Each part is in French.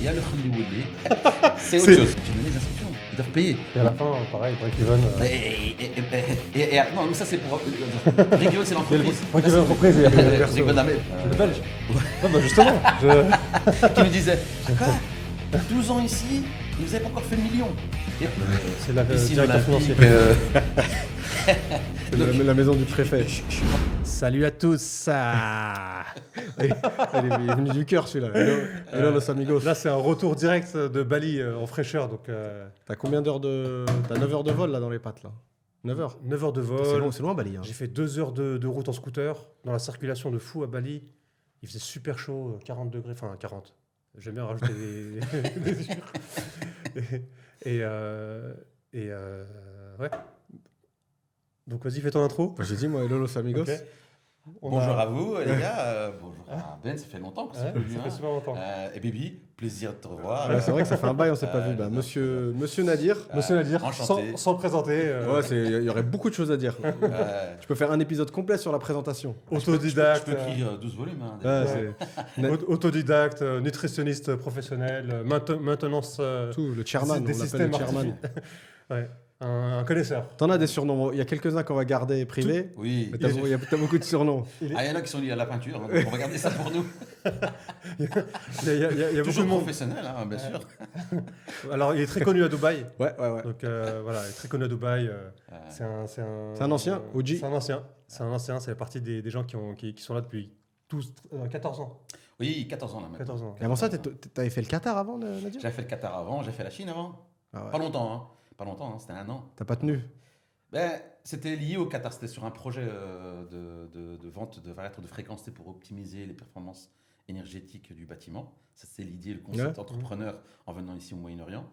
il y a le Hollywoodé. C'est autre chose. Tu donnes les instructions, ils doivent payer. Et à la fin, pareil, break-even. Non, mais ça c'est pour. Break-even, c'est l'entreprise. Break-even entreprise, il y a le perso. Break-even d'Amel. Le belge. Ah bah justement, Qui me disait quoi 12 ans ici, vous n'avez pas encore fait le million. c'est la Ici, directeur l'Olympique, financier. C'est la maison du préfet. Salut à tous. Il est venu du cœur celui-là. Hello los amigos. Là, c'est un retour direct de Bali en fraîcheur. Donc, T'as combien d'heures T'as 9 heures de vol là dans les pattes là 9 heures 9 heures de vol. C'est loin Bali. Hein. J'ai fait 2 heures de route en scooter dans la circulation de fou à Bali. Il faisait super chaud, 40 degrés, enfin 40. J'aime bien rajouter des mesures. Ouais. Donc vas-y, fais ton intro. J'ai dit moi hello los amigos. Ok. Bonjour à vous, les gars. Bonjour à Ben, ça fait longtemps qu'on s'est Ouais, pas vu. ça fait super longtemps. Et Bibi, plaisir de te revoir. Ouais, c'est vrai que ça fait un bail on s'est pas vu. Bah, monsieur Nadir. Monsieur Nadir, enchanté. sans le présenter, Ouais, il y aurait beaucoup de choses à dire. Tu peux faire un épisode complet sur la présentation. autodidacte, Je peux écrire 12 volumes. Hein, Ouais, c'est autodidacte, nutritionniste professionnel, maintenance tout le chairman, des on l'appelle systèmes le chairman. ouais, un connaisseur. T'en as des surnoms. Il y a quelques-uns qu'on va garder privés. Oui. Mais t'as beaucoup de surnoms. Il y en a qui sont liés à la peinture. Donc on va garder ça pour nous. Il y a beaucoup Toujours de monde. professionnel, hein, bien sûr. Alors, il est très connu à Dubaï. Ouais. Donc voilà, il est très connu à Dubaï. C'est un ancien, OG. C'est un ancien. C'est partie des gens qui sont là depuis 14 ans. Oui, 14 ans là maintenant. 14 ans. Et avant ça, t'avais fait le Qatar avant, Nadir? J'avais fait le Qatar avant, j'ai fait la Chine avant. Ah ouais. Pas longtemps, hein. Pas longtemps, hein, c'était 1 an. T'as pas tenu? Ben, c'était lié au Qatar, c'était sur un projet de vente de variateur de fréquences, c'était pour optimiser les performances énergétiques du bâtiment. Ça, c'est l'idée, le concept entrepreneur en venant ici au Moyen-Orient.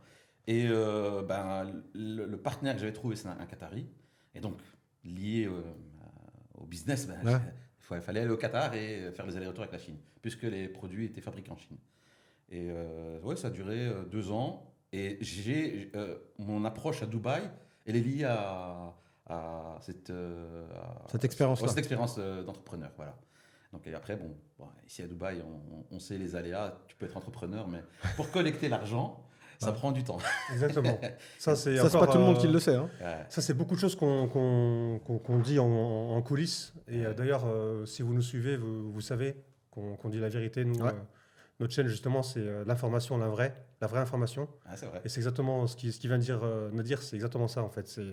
Et le partenaire que j'avais trouvé, c'est un Qatari. Et donc, lié au business, il fallait aller au Qatar et faire les allers-retours avec la Chine, puisque les produits étaient fabriqués en Chine. Et ça a duré 2 ans. Et mon approche à Dubaï, elle est liée à cette expérience-là. cette expérience d'entrepreneur. Voilà. Donc, et après, ici à Dubaï, on sait les aléas. Tu peux être entrepreneur, mais pour collecter l'argent, ça prend du temps. Exactement. Ça, c'est pas tout le monde qui le sait. Hein. Ça, c'est beaucoup de choses qu'on dit en coulisses. Et d'ailleurs, si vous nous suivez, vous savez qu'on dit la vérité. Nous, notre chaîne, justement, c'est l'information, la vraie information. Ah, c'est vrai. Et c'est exactement ce qu'il vient de dire Nadir, c'est exactement ça, en fait. C'est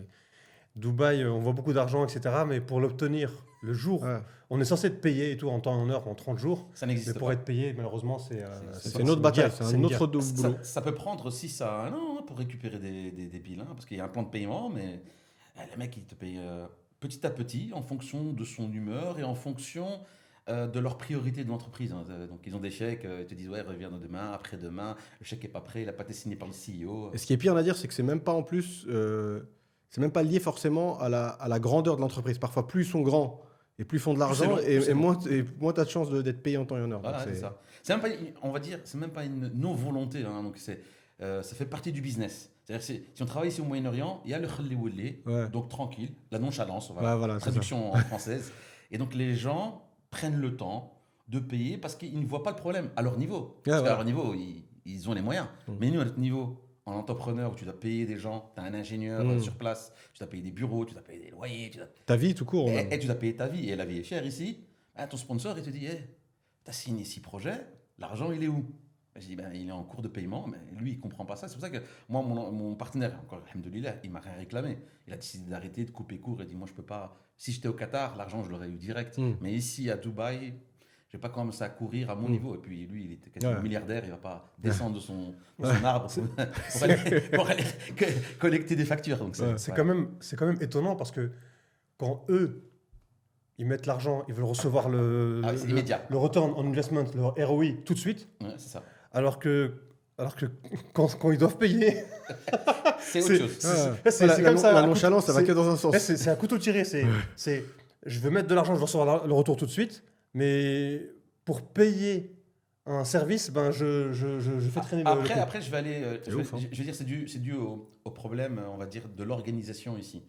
Dubaï, on voit beaucoup d'argent, etc. Mais pour l'obtenir le jour, on est censé être payé et tout en temps et en heure, en 30 jours. Ça n'existe pas. Mais pour être payé, malheureusement, c'est une autre bataille, c'est un autre boulot. Ça peut prendre 6 à 1 an pour récupérer des billes, hein, parce qu'il y a un plan de paiement, mais les mecs, ils te payent petit à petit, en fonction de son humeur et en fonction de leurs priorités de l'entreprise. Hein. Donc, ils ont des chèques, ils te disent, reviens demain, après-demain, le chèque n'est pas prêt, il n'a pas été signé par le CEO. Et ce qui est pire à dire, c'est que c'est même pas en plus, c'est même pas lié forcément à la grandeur de l'entreprise. Parfois, plus ils sont grands et plus ils font de l'argent, et moins tu as de chances d'être payé en temps et en heure. Voilà, c'est ça. C'est même pas, on va dire, c'est même pas une non-volonté. Hein, donc ça fait partie du business. C'est-à-dire si on travaille ici au Moyen-Orient, il y a le khali, donc tranquille, la nonchalance, voilà, traduction en française. Et donc les gens prennent le temps de payer parce qu'ils ne voient pas le problème à leur niveau. Parce qu'à leur niveau, ils ont les moyens. Mais nous, à notre niveau, en entrepreneur, où tu dois payer des gens, tu as un ingénieur sur place, tu dois payer des bureaux, tu dois payer des loyers. Ta vie tout court. Et tu dois payer ta vie. Et la vie est chère ici. Ton sponsor, il te dit, tu as signé 6 projets, l'argent, il est où? Je dis, il est en cours de paiement, mais lui, il ne comprend pas ça. C'est pour ça que moi, mon partenaire, encore, alhamdoulilah, il ne m'a rien réclamé. Il a décidé d'arrêter, de couper court. Il dit, moi, je ne peux pas. Si j'étais au Qatar, l'argent, je l'aurais eu direct. Mais ici, à Dubaï, je ne vais pas commencer à courir à mon niveau. Et puis, lui, il était quasiment milliardaire. Il ne va pas descendre de son arbre pour aller collecter des factures. Donc c'est quand même étonnant parce que quand eux, ils mettent l'argent, ils veulent recevoir le return on investment, le ROI tout de suite. Ouais, c'est ça. Alors que quand ils doivent payer, c'est autre chose. C'est comme ça. La nonchalance, ça va que dans un sens. C'est un couteau tiré. Je veux mettre de l'argent, je veux recevoir le retour tout de suite, mais pour payer un service, je fais traîner le coup. Après, je vais aller. Je veux dire, c'est dû au problème, on va dire, de l'organisation ici.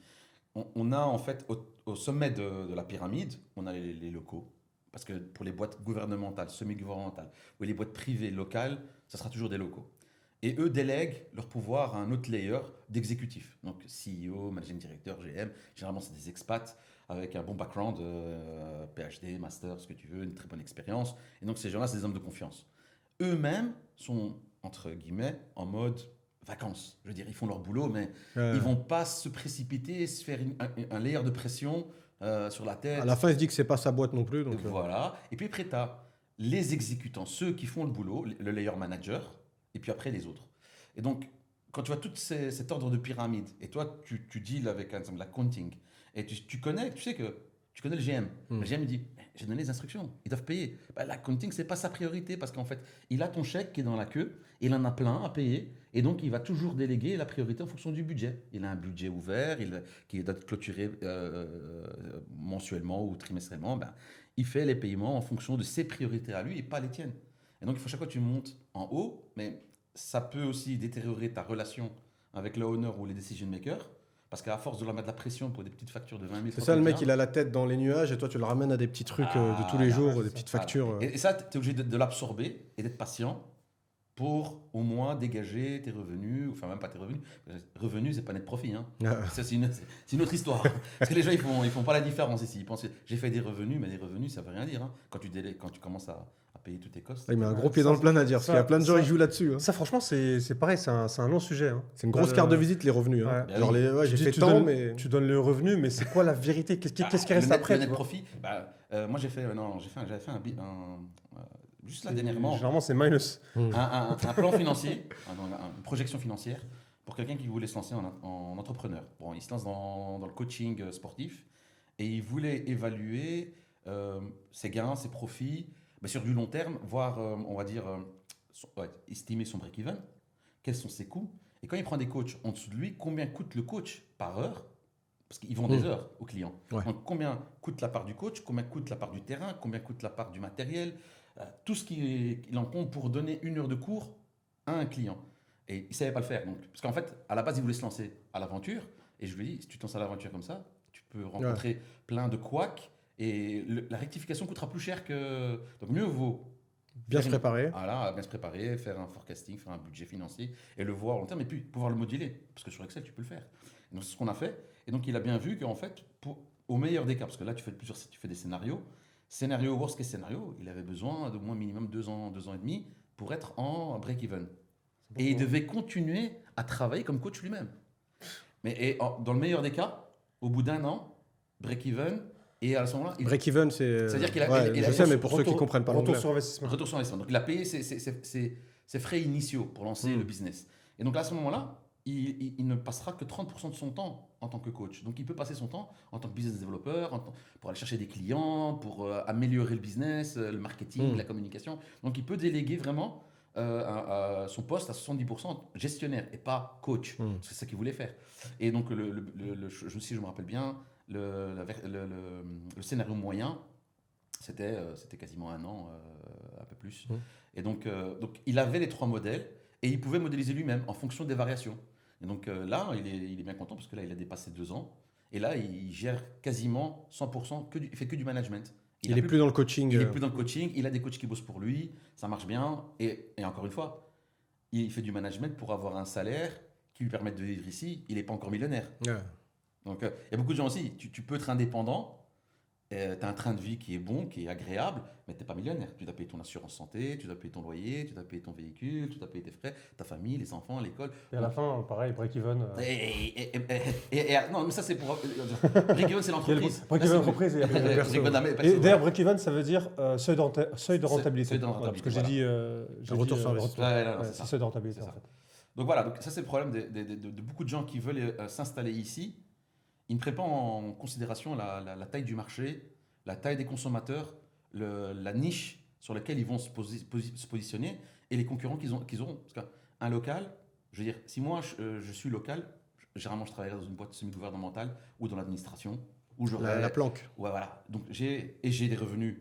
On a en fait au sommet de la pyramide, on a les locaux. parce que pour les boîtes gouvernementales, semi-gouvernementales, ou les boîtes privées, locales, ça sera toujours des locaux. Et eux délèguent leur pouvoir à un autre layer d'exécutif. Donc CEO, managing director, GM, généralement c'est des expats avec un bon background, PhD, master, ce que tu veux, une très bonne expérience. Et donc ces gens-là, c'est des hommes de confiance. Eux-mêmes sont, entre guillemets, en mode vacances. Je veux dire, ils font leur boulot, mais ils vont pas se précipiter, se faire un layer de pression sur la tête. À la fin, il se dit que c'est pas sa boîte non plus. Donc, Voilà. Et puis après, tu as les exécutants, ceux qui font le boulot, le layer manager, et puis après les autres. Et donc, quand tu vois tout cet ordre de pyramide, et toi, tu deals avec par exemple, l'accounting, et tu connais, tu sais que tu connais le GM. Le GM dit, j'ai donné les instructions, ils doivent payer. L'accounting, c'est pas sa priorité, parce qu'en fait, il a ton chèque qui est dans la queue, il en a plein à payer, et donc il va toujours déléguer la priorité en fonction du budget. Il a un budget ouvert, qui doit être clôturé mensuellement ou trimestriellement. Il fait les paiements en fonction de ses priorités à lui et pas les tiennes. Et donc, il faut chaque fois que tu montes en haut, mais ça peut aussi détériorer ta relation avec le owner ou les decision makers, parce qu'à force de leur mettre de la pression pour des petites factures de 20 000, c'est ça, le mec, il a la tête dans les nuages et toi, tu le ramènes à des petits trucs de tous les jours, des petites factures. Et ça, tu es obligé de l'absorber et d'être patient pour au moins dégager tes revenus, enfin même pas tes revenus. Revenus, c'est pas net profit. Hein. Ça, c'est une autre histoire. Parce que les gens, ils font pas la différence ici. Ils pensent que j'ai fait des revenus, mais les revenus, ça veut rien dire. Hein. Quand tu commences à payer tous tes costs. Il met un gros pied dans le plat, Nadir, parce qu'il y a plein de gens qui jouent là-dessus. Hein. Ça, franchement, c'est pareil, c'est un long sujet. Hein. C'est une grosse carte de visite, les revenus. Hein. Ouais. Alors, j'ai fait tant, mais... Tu donnes le revenu, mais c'est quoi la vérité? Qu'est-ce qui reste après? Le net profit, moi, j'avais fait juste là dernièrement. Généralement, c'est minus. Un plan financier, une projection financière pour quelqu'un qui voulait se lancer en entrepreneur. Bon, il se lance dans le coaching sportif et il voulait évaluer ses gains, ses profits, mais sur du long terme, voire, on va dire, estimer son break-even, quels sont ses coûts. Et quand il prend des coachs en dessous de lui, combien coûte le coach par heure? Parce qu'ils vendent des heures aux clients. Ouais. Donc, combien coûte la part du coach, combien coûte la part du terrain, combien coûte la part du matériel, tout ce qu'il en compte pour donner 1 heure de cours à un client. Et il ne savait pas le faire. Donc, parce qu'en fait, à la base, il voulait se lancer à l'aventure. Et je lui ai dit, si tu te lances à l'aventure comme ça, tu peux rencontrer plein de couacs. Et la rectification coûtera plus cher que... Donc, mieux vaut... Bien se préparer. Voilà, bien se préparer, faire un forecasting, faire un budget financier et le voir à long terme. Et puis, pouvoir le moduler. Parce que sur Excel, tu peux le faire. Et donc, c'est ce qu'on a fait. Et donc, il a bien vu qu'en fait, au meilleur des cas, parce que là, tu fais des scénarios. Scénario, worst case scénario, il avait besoin d'au moins minimum 2 ans et demi pour être en break-even. Et il devait continuer à travailler comme coach lui-même. Mais dans le meilleur des cas, au bout d'1 an, break-even, et à ce moment-là... Break-even, c'est... C'est-à-dire qu'il a... je sais, mais pour ceux qui ne comprennent pas l'anglais. Retour sur investissement. Retour sur investissement. Donc, il a payé ses frais initiaux pour lancer le business. Et donc, à ce moment-là, il ne passera que 30% de son temps en tant que coach. Donc, il peut passer son temps en tant que business developer, pour aller chercher des clients, pour améliorer le business, le marketing, la communication. Donc, il peut déléguer vraiment son poste à 70% gestionnaire et pas coach. C'est ça qu'il voulait faire. Et donc, si je me rappelle bien, le scénario moyen, c'était quasiment 1 an, un peu plus. Et donc, il avait les 3 modèles et il pouvait modéliser lui-même en fonction des variations. Et donc là, il est bien content parce que là, il a dépassé 2 ans. Et là, il gère quasiment 100%, il fait que du management. Il n'est plus dans le coaching. Il n'est plus dans le coaching, il a des coachs qui bossent pour lui, ça marche bien. Et encore une fois, il fait du management pour avoir un salaire qui lui permette de vivre ici. Il n'est pas encore millionnaire. Ouais. Donc, il y a beaucoup de gens aussi, tu peux être indépendant, tu as un train de vie qui est bon, qui est agréable, mais tu n'es pas millionnaire. Tu dois payer ton assurance santé, tu dois payer ton loyer, tu dois payer ton véhicule, tu dois payer tes frais, ta famille, les enfants, l'école. Et à la fin, pareil, break-even. Non, mais ça, c'est pour... break-even, c'est l'entreprise. Break-even entreprise. Et d'ailleurs, break-even, ça veut dire seuil de rentabilité. Seuil de rentabilité. Parce que j'ai dit... retour sur investissement. C'est seuil de rentabilité, en fait. Donc voilà, donc ça c'est le problème de beaucoup de gens qui veulent s'installer ici. Ils ne prennent pas en considération la taille du marché, la taille des consommateurs, la niche sur laquelle ils vont se positionner et les concurrents qu'ils auront. Parce qu'un local, je veux dire, si moi je suis local, généralement je travaillerai dans une boîte semi-gouvernementale ou dans l'administration. La planque. Ouais, voilà. Donc j'ai des revenus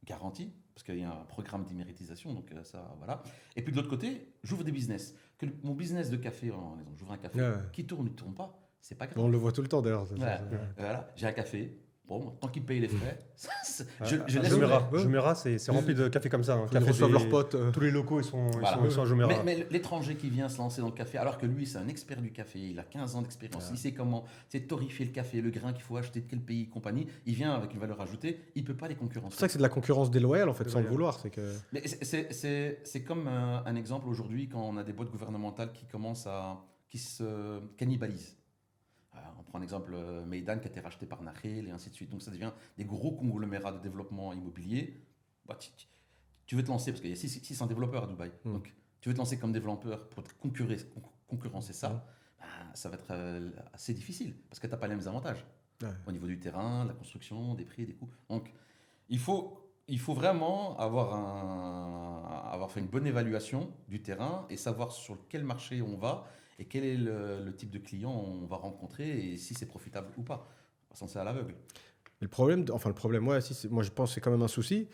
garantis. Parce qu'il y a un programme d'imméritisation, donc ça, voilà. Et puis de l'autre côté, j'ouvre des business. Que mon business de café, j'ouvre un café, qui tourne ou ne tourne pas, c'est pas grave. On le voit tout le temps d'ailleurs. Voilà. J'ai un café, Bon, tant qu'ils payent les frais, je À laisse. Jumeirah, c'est rempli de café comme ça. Hein. Ils reçoivent leurs potes. Tous les locaux, Voilà. ils sont à Jumeirah. Mais l'étranger qui vient se lancer dans le café, alors que lui, c'est un expert du café, il a 15 ans d'expérience, il sait comment torréfier le café, le grain qu'il faut acheter de quel pays, compagnie, il vient avec une valeur ajoutée, il ne peut pas les concurrencer. C'est ça que c'est de la concurrence déloyale, en fait, sans le vouloir. Mais c'est comme un exemple aujourd'hui quand on a des boîtes gouvernementales qui se cannibalisent. On prend l'exemple Meydan qui a été racheté par Nahel et ainsi de suite. Donc ça devient des gros conglomérats de développement immobilier. Bah, tu veux te lancer, parce qu'il y a 600 développeurs à Dubaï. Donc tu veux te lancer comme développeur pour concurrencer ça, ça va être assez difficile parce que tu n'as pas les mêmes avantages au niveau du terrain, de la construction, des prix, des coûts. Donc il faut vraiment avoir fait une bonne évaluation du terrain et savoir sur quel marché on va et quel est le type de client on va rencontrer et si c'est profitable ou pas. Pas censé à l'aveugle. Mais le problème, moi je pense que c'est quand même un souci.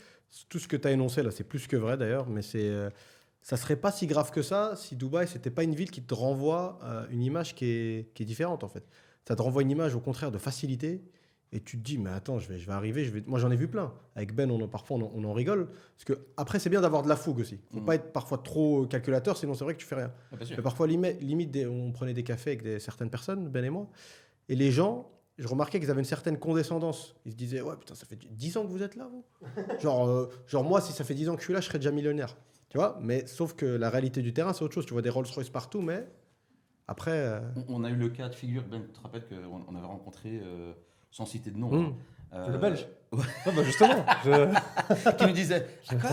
Tout ce que tu as énoncé là, c'est plus que vrai d'ailleurs, mais ça serait pas si grave que ça si Dubaï, c'était pas une ville qui te renvoie une image qui est différente en fait. Ça te renvoie une image au contraire de facilité. Et tu te dis, mais attends, je vais arriver. Moi, j'en ai vu plein. Avec Ben, parfois, on en rigole. Parce que après, c'est bien d'avoir de la fougue aussi. Il ne faut pas être parfois trop calculateur, sinon c'est vrai que tu fais rien. Mais parfois, limite, on prenait des cafés avec certaines personnes, Ben et moi. Et les gens, je remarquais qu'ils avaient une certaine condescendance. Ils se disaient, ouais, putain, ça fait 10 ans que vous êtes là, vous. genre, moi, si ça fait 10 ans que je suis là, je serais déjà millionnaire. Tu vois. Mais sauf que la réalité du terrain, c'est autre chose. Tu vois des Rolls-Royce partout, mais après. On a eu le cas de figure, Ben, tu te rappelles qu'on avait rencontré. Sans citer de nom. Le Belge. Ouais. Ah bah justement. Qui nous disait, quoi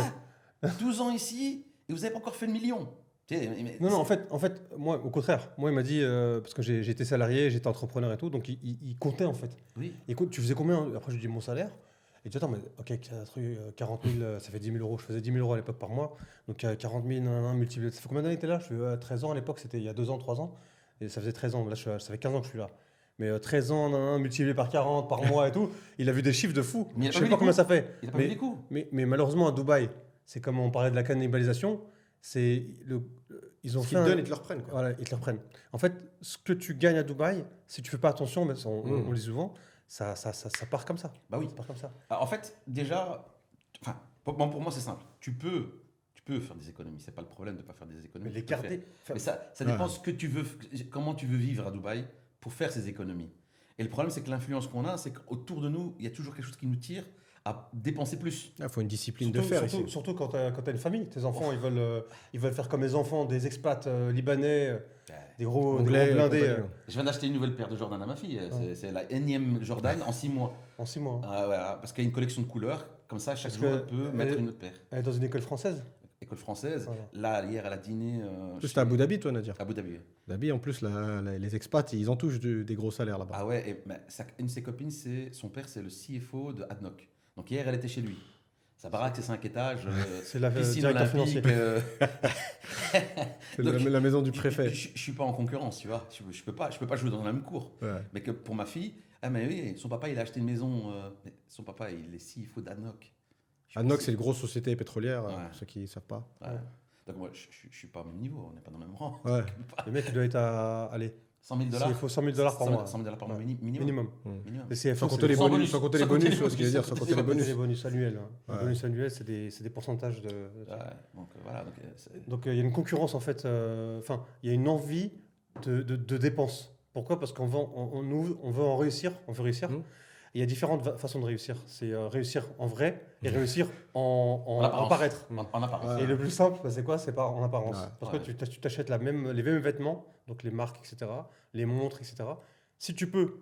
12 ans ici et vous n'avez pas encore fait le million. Non, en fait, moi, au contraire. Moi, il m'a dit, parce que j'étais salarié, j'étais entrepreneur et tout, donc il comptait en fait. Oui. Écoute, tu faisais combien? Après, je lui dis mon salaire. Et tu dis, attends, mais ok, 40 000, ça fait 10 000 euros. Je faisais 10 000 euros à l'époque par mois. Donc 40 000, multiplié. Ça fait combien d'années que tu es là? Je fais 13 ans à l'époque, c'était il y a 2 ans, 3 ans. Et ça faisait 13 ans. Là, ça fait 15 ans que je suis là. Mais 13 ans, multiplié par 40 par mois et tout, il a vu des chiffres de fou. Je ne sais pas combien ça fait. Il a pas vu les coups. Mais malheureusement, à Dubaï, c'est comme on parlait de la cannibalisation, ils ont fait. Ils te donnent et te le reprennent. Quoi. Voilà, ils te le reprennent. En fait, ce que tu gagnes à Dubaï, si tu ne fais pas attention, mais on le dit souvent, ça part comme ça. Bah oui. Ça part comme ça. Alors, en fait, déjà, pour moi, c'est simple. Tu peux faire des économies. C'est pas le problème de ne pas faire des économies. Mais les garder. Mais ça dépend ce que tu veux, comment tu veux vivre à Dubaï pour faire ces économies. Et le problème, c'est que l'influence qu'on a, c'est qu'autour de nous, il y a toujours quelque chose qui nous tire à dépenser plus. Il faut une discipline de faire ici. Surtout quand tu as une famille. Tes enfants, ils veulent faire comme les enfants des expats libanais, des gros blindés. Je viens d'acheter une nouvelle paire de Jordan à ma fille. C'est la énième Jordan en 6 mois. En 6 mois. Voilà, parce qu'il y a une collection de couleurs. Comme ça, chaque jour, elle peut mettre une autre paire. Elle est dans une école française. École française. Voilà. Là, hier, elle a dîné. C'était à Abu Dhabi, toi, Nadir? Abu Dhabi. Dhabi, en plus, les expats, ils en touchent des gros salaires là-bas. Ah ouais, une de ses copines, son père, c'est le CFO de ADNOC. Donc hier, elle était chez lui. Sa baraque, c'est 5 étages. C'est la piscine directeur olympique. C'est la maison du préfet. Je ne suis pas en concurrence, tu vois. Je peux pas jouer dans la même cour. Ouais. Mais que pour ma fille, mais oui, son papa, il a acheté une maison. Mais son papa, il est CFO d'ADNOC. ADNOC, c'est une grosse société pétrolière, Ouais. pour ceux qui ne savent pas. Ouais. Donc moi, je ne suis pas au même niveau. On n'est pas dans le même rang. Ouais. Le mec, il doit être à. Allez. 100 000 $. Il faut 100 000 $ par mois. 100 000 $ par mois minimum. Minimum. Minimum. Les CFO, Sans compter les bonus, tu vois ce qu'il veut dire, sans compter les bonus. Les bonus annuels. Ouais. Les bonus annuels, c'est des pourcentages de. Ouais, donc voilà. Donc il y a une concurrence en fait. Enfin, il y a une envie de dépenses. Pourquoi? Parce qu'on veut en réussir. On veut réussir. Il y a différentes façons de réussir. C'est réussir en vrai et réussir en paraître. En apparence. Et le plus simple, c'est quoi? C'est pas en apparence. Ouais. Parce que tu t'achètes les mêmes vêtements, donc les marques, etc., les montres, etc. Si tu peux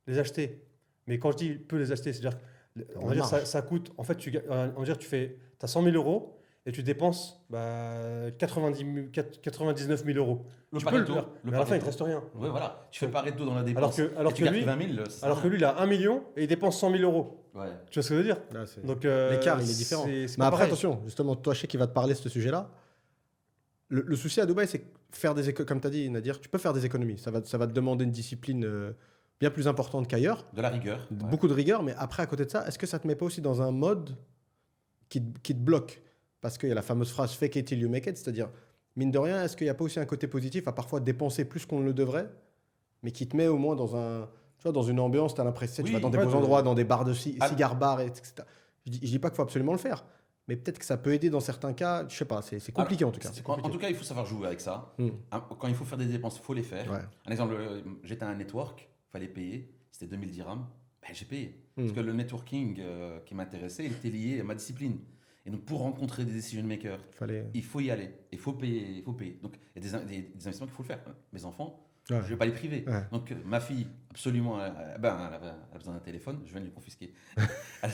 les acheter, mais quand je dis peux les acheter, c'est-à-dire on va dire ça coûte. En fait, on va dire tu as 100 000 € et tu dépenses 99 000 €. Tu peux le faire, mais à la fin, il ne te reste rien. Oui, voilà. Tu fais Pareto dans la dépense. Alors que lui, 20 000, alors que lui, il a 1 million et il dépense 100 000 €. Ouais. Tu vois ce que je veux dire? Donc l'écart, il est différent. C'est Mais pas après, pareil. attention, justement, toi, je sais qui va te parler de ce sujet-là. Le souci à Dubaï, c'est faire des économies. Comme tu as dit, Nadir, tu peux faire des économies. Ça va te demander une discipline bien plus importante qu'ailleurs. De la rigueur. Ouais. Beaucoup de rigueur, mais après, à côté de ça, est-ce que ça te met pas aussi dans un mode qui te bloque? Parce qu'il y a la fameuse phrase « fake it till you make it », c'est-à-dire, mine de rien, est-ce qu'il n'y a pas aussi un côté positif à parfois dépenser plus qu'on ne le devrait, mais qui te met au moins dans un vois, dans une ambiance, tu as l'impression, tu Oui, vas dans des ouais, beaux endroits, dans des bars de cigar bars, etc. Je dis pas qu'il faut absolument le faire, mais peut-être que ça peut aider dans certains cas. Je sais pas, c'est compliqué en tout cas. En tout cas, il faut savoir jouer avec ça. Quand il faut faire des dépenses, il faut les faire. Ouais. Un exemple, j'étais à un network, il fallait payer, c'était 2000 dirhams. Ben, j'ai payé. Parce que le networking qui m'intéressait, il était lié à ma discipline. Et donc, pour rencontrer des decision makers, il faut y aller. Il faut payer. Donc, il y a des investissements qu'il faut le faire. Mes enfants, je ne vais pas les priver. Ouais. Donc, ma fille, absolument, elle a besoin d'un téléphone. Je viens de lui confisquer. Elle